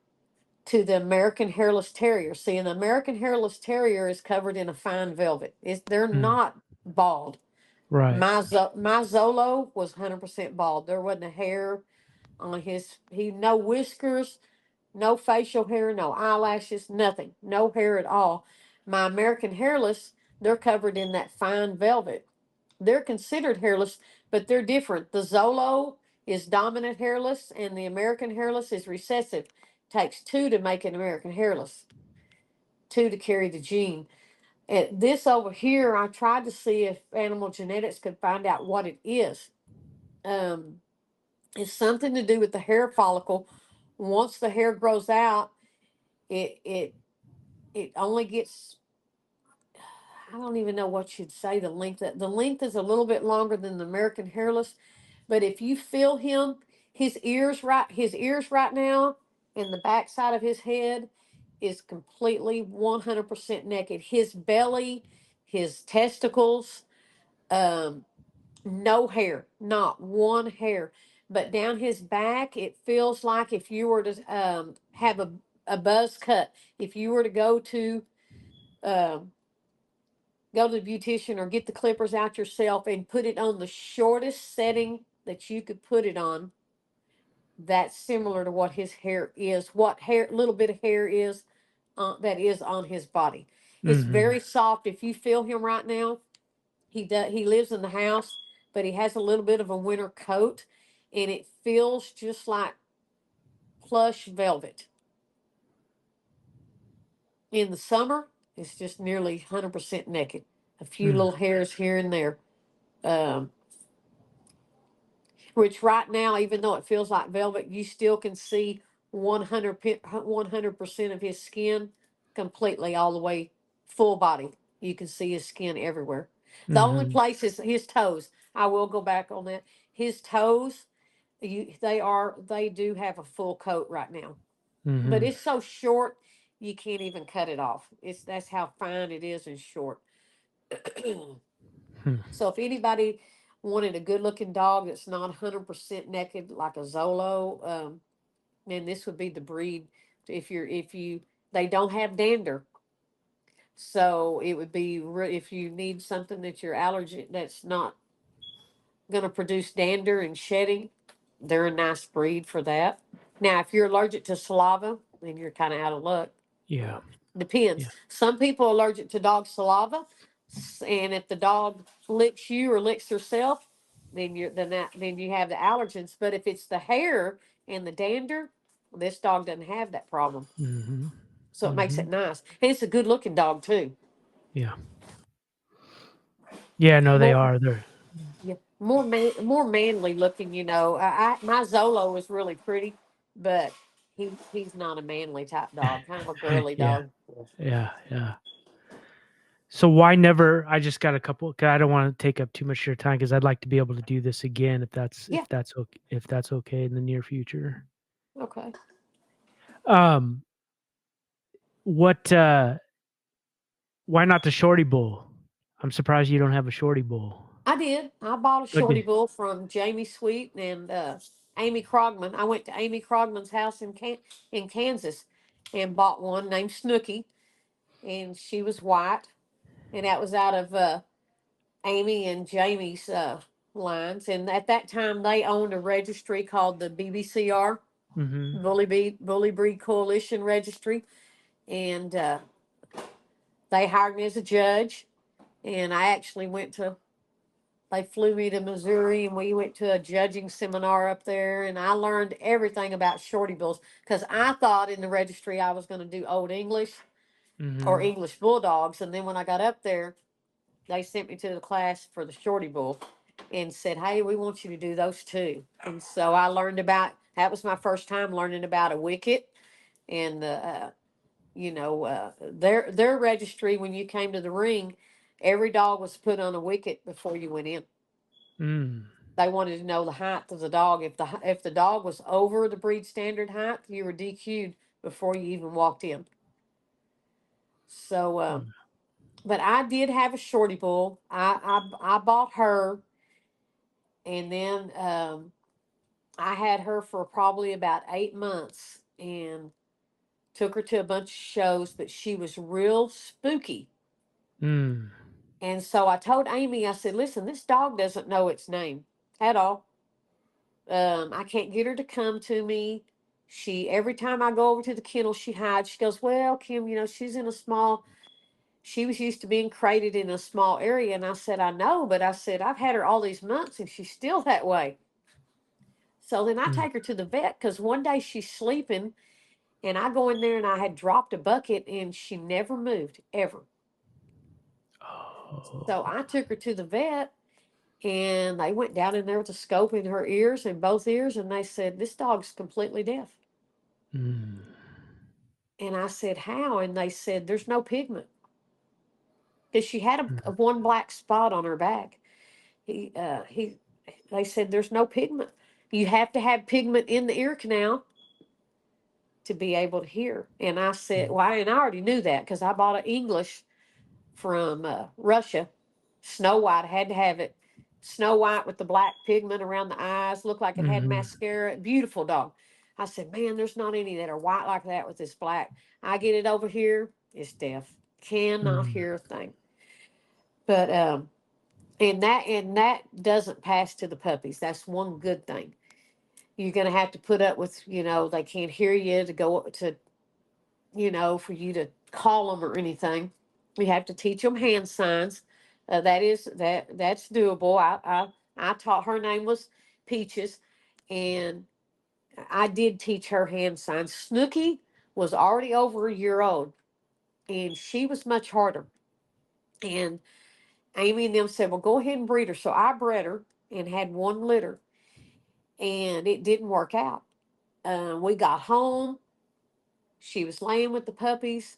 to the American Hairless Terrier. See, an American Hairless Terrier is covered in a fine velvet. They're Mm. not bald. Right. My Zolo was 100% bald. There wasn't a hair on no whiskers, no facial hair, no eyelashes, nothing, no hair at all. My American Hairless, they're covered in that fine velvet. They're considered hairless, but they're different. The Zolo is dominant hairless, and the American Hairless is recessive. Takes two to make an American Hairless, two to carry the gene. And this over here, I tried to see if animal genetics could find out what it is. Um, it's something to do with the hair follicle. Once the hair grows out, it it it only gets, I don't even know what you'd say the length. The length is a little bit longer than the American Hairless, but if you feel him, his ears right now, and the backside of his head is completely 100% naked. His belly, his testicles, um, no hair, not one hair. But down his back, it feels like if you were to have a buzz cut, if you were to um, go to the beautician or get the clippers out yourself and put it on the shortest setting that you could put it on, that's similar to what his hair is, what hair, little bit of hair is that is on his body. It's Mm-hmm. very soft. If you feel him right now, he lives in the house, but he has a little bit of a winter coat, and it feels just like plush velvet. In the summer, it's just nearly 100% naked. A few Mm. little hairs here and there. Um, which right now, even though it feels like velvet, you still can see 100% of his skin completely, all the way, full body. You can see his skin everywhere. The only Mm-hmm. place is his toes. I will go back on that. His toes, they do have a full coat right now, but Mm-hmm. it's so short you can't even cut it off. That's how fine it is and short. Hmm. So if anybody wanted a good looking dog that's not 100% naked like a Zolo, then this would be the breed. If you They don't have dander, so it would be if you need something that your allergy that's not going to produce dander and shedding, they're a nice breed for that. Now, if you're allergic to saliva, then you're kind of out of luck. Yeah. Depends. Yeah. Some people are allergic to dog saliva, and if the dog licks you or licks herself, then you have the allergens. But if it's the hair and the dander, this dog doesn't have that problem, Mm-hmm. so it makes Mm-hmm. it nice. And it's a good looking dog too. Yeah. Yeah. No, they More, are. They're. yeah, more manly looking. My Zolo is really pretty, but he's not a manly type dog. Kind of a girly Yeah. dog. Yeah. Yeah. So why never? I just got a couple. 'Cause I don't want to take up too much of your time because I'd like to be able to do this again Yeah. if that's okay in the near future. Okay. Um, what? Why not the shorty bull? I'm surprised you don't have a shorty bull. I did. I bought a shorty Okay. bull from Jamie Sweet and Amy Krogman. I went to Amy Krogman's house in Kansas and bought one named Snooky, and she was white, and that was out of Amy and Jamie's lines. And at that time, they owned a registry called the BBCR, Mm-hmm. Bully Breed Coalition Registry. And they hired me as a judge. And I actually went to, they flew me to Missouri and we went to a judging seminar up there. And I learned everything about shorty bulls because I thought in the registry I was going to do Old English or Mm-hmm. English Bulldogs. And then when I got up there, they sent me to the class for the shorty bull and said, "Hey, we want you to do those too." And so I learned about, that was my first time learning about a wicket and their registry. When you came to the ring, every dog was put on a wicket before you went in. Mm. They wanted to know the height of the dog. If the dog was over the breed standard height, you were DQ'd before you even walked in. So, Mm. but I did have a shorty bull. I bought her, and then I had her for probably about 8 months and took her to a bunch of shows, but she was real spooky. Mm. And so I told Amy, I said, "Listen, this dog doesn't know its name at all. I can't get her to come to me. She, every time I go over to the kennel, she hides. She goes, well, Kim, she's in a small, she was used to being crated in a small area." And I said, "I know, but I said, I've had her all these months and she's still that way." So then I Mm. take her to the vet because one day she's sleeping and I go in there and I had dropped a bucket and she never moved ever. So Oh. I took her to the vet and they went down in there with a scope in her ears and both ears and they said, "This dog's completely deaf." Mm. And I said, "How?" And they said, "There's no pigment." Because she had a Mm. one black spot on her back. They said, "There's no pigment. You have to have pigment in the ear canal to be able to hear." And I said, Mm. "Well," and I already knew that because I bought an English from Russia. Snow White, had to have it. Snow White with the black pigment around the eyes, looked like it had Mhm. mascara. Beautiful dog. I said, "Man, there's not any that are white like that with this black." I get it over here, it's deaf. Cannot Mm. hear a thing. But and that doesn't pass to the puppies. That's one good thing. You're gonna have to put up with, they can't hear you to go to, for you to call them or anything. We have to teach them hand signs. That's doable. I taught, her name was Peaches, and I did teach her hand signs. Snooky was already over a year old, and she was much harder. And Amy and them said, "Well, go ahead and breed her." So I bred her and had one litter, and it didn't work out. We got home. She was laying with the puppies.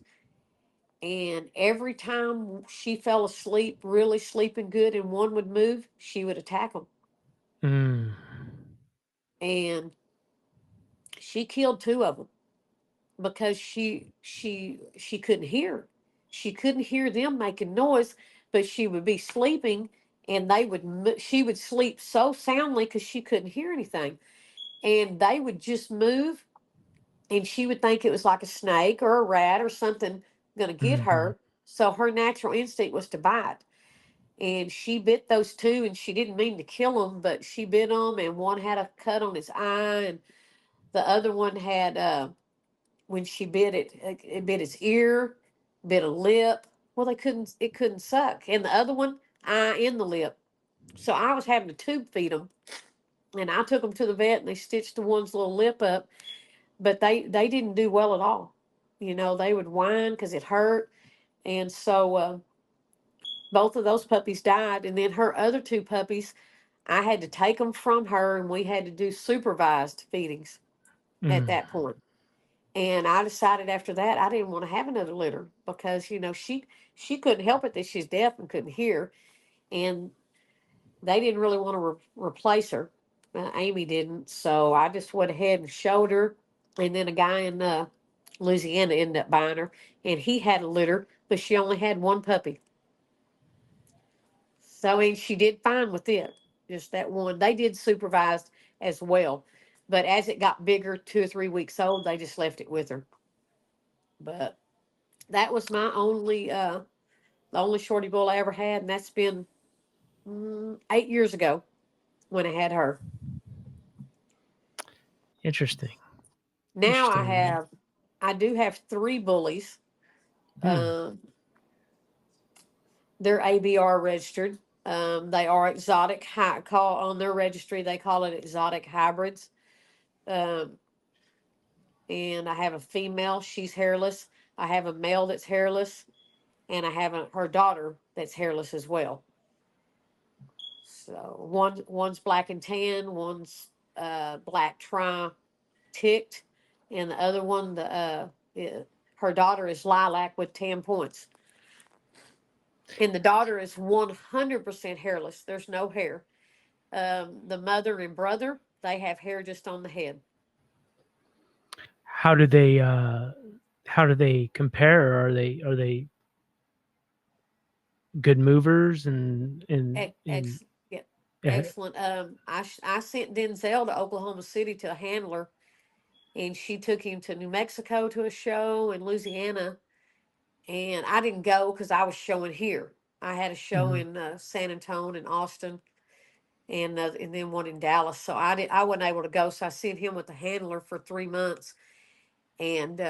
And every time she fell asleep, really sleeping good, and one would move, she would attack them. Mm. And she killed two of them because she couldn't hear. She couldn't hear them making noise, but she would be sleeping, and she would sleep so soundly because she couldn't hear anything, and they would just move, and she would think it was like a snake or a rat or something going to get Mhm. her. So her natural instinct was to bite. And she bit those two, and she didn't mean to kill them, but she bit them, and one had a cut on his eye, and the other one had, when she bit it, it bit his ear, bit a lip. Well, it couldn't suck, and the other one, eye in the lip. So I was having to tube feed them, and I took them to the vet, and they stitched the one's little lip up, but they didn't do well at all. They would whine because it hurt, and so both of those puppies died, and then her other two puppies, I had to take them from her, and we had to do supervised feedings at Mm. that point. And I decided after that I didn't want to have another litter because she couldn't help it that she's deaf and couldn't hear, and they didn't really want to replace her. Amy didn't, so I just went ahead and showed her. And then a guy in Louisiana ended up buying her, and he had a litter, but she only had one puppy. So I mean, she did fine with it. Just that one. They did supervised as well, but as it got bigger, 2 or 3 weeks old, they just left it with her. But that was my only the only shorty bull I ever had, and that's been 8 years ago when I had her. Interesting. Now Interesting. I do have three bullies. Hmm. Um, they're ABR registered. They are exotic call on their registry. They call it exotic hybrids. Um, and I have a female. She's hairless. I have a male that's hairless, and I have her daughter that's hairless as well. So one's black and tan, one's black tri ticked, and the other one her daughter is lilac with 10 points, and the daughter is 100% hairless. There's no hair. The mother and brother, they have hair just on the head. How do they compare? Are they good movers and Yeah, uh, excellent. I sent Denzel to Oklahoma City to a handler, and she took him to New Mexico to a show in Louisiana, and I didn't go because I was showing here. I had a show mhm, in San Antonio and Austin, and then one in Dallas. So I wasn't able to go. So I sent him with the handler for 3 months, and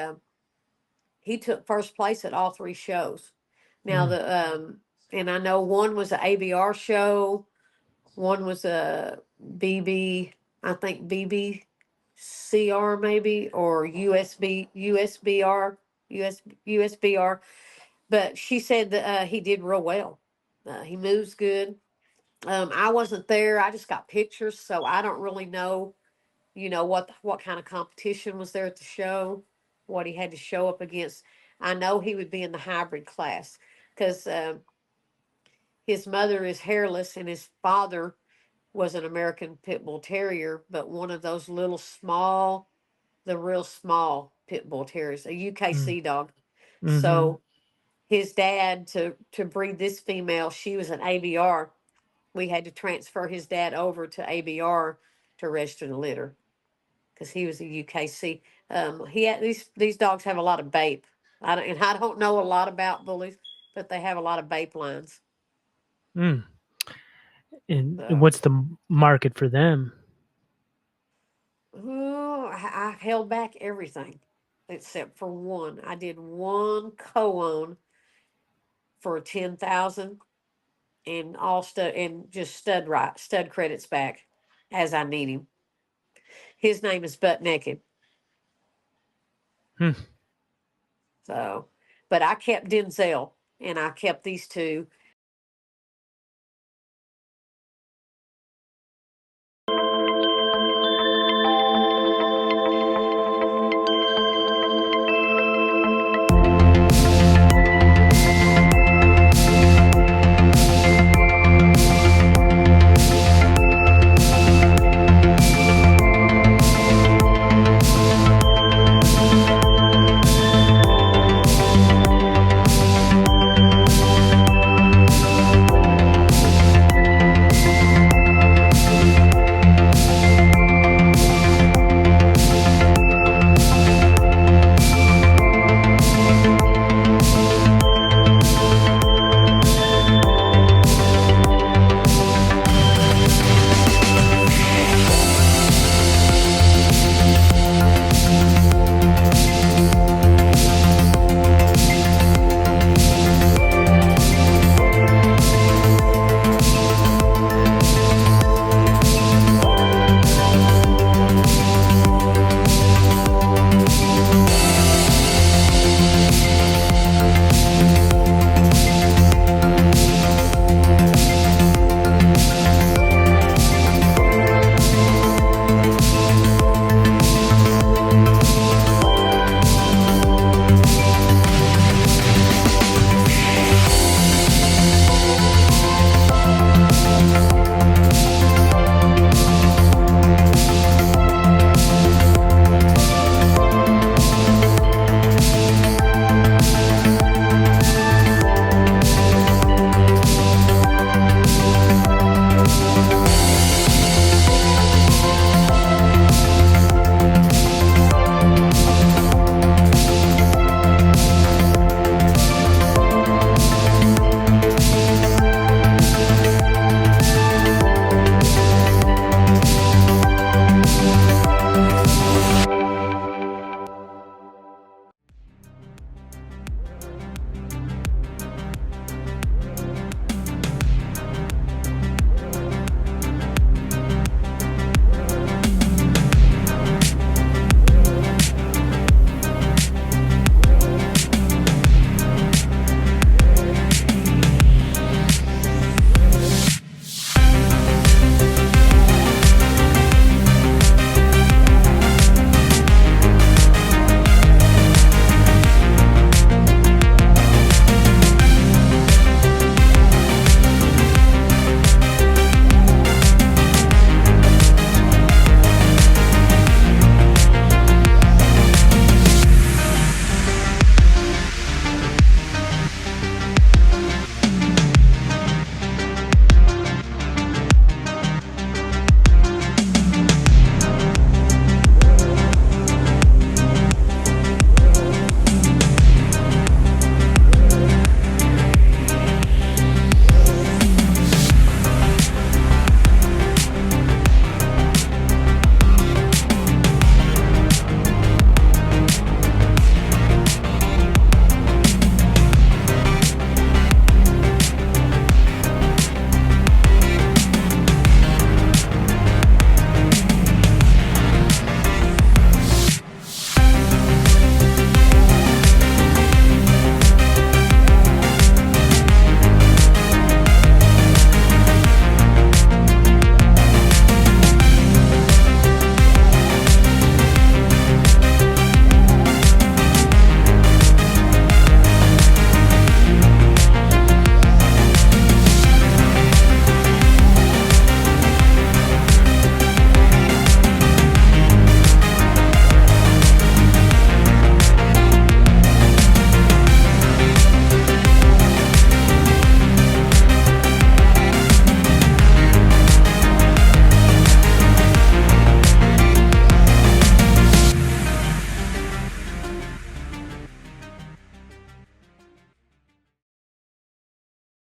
he took first place at all three shows. Now mm, the and I know one was an ABR show, one was a BB, I think BBCR maybe, or USBR. But she said that he did real well. He moves good. I wasn't there. I just got pictures, so I don't really know, what kind of competition was there at the show, what he had to show up against. I know he would be in the hybrid class because his mother is hairless and his father was an American Pit Bull Terrier, but one of those little small, the real small Pit Bull Terriers, a mm, UKC dog. mhm, So his dad to breed this female, she was an ABR. We had to transfer his dad over to ABR to register the litter because he was a UKC. He had these dogs have a lot of bape. I don't know a lot about bullies, but they have a lot of bape lines. mm. And So, what's the market for them? I held back everything except for one. I did one co-own for 10,000 and all stud and just stud credits back as I need him. His name is Butt Naked. Hmm. So, but I kept Denzel and I kept these two.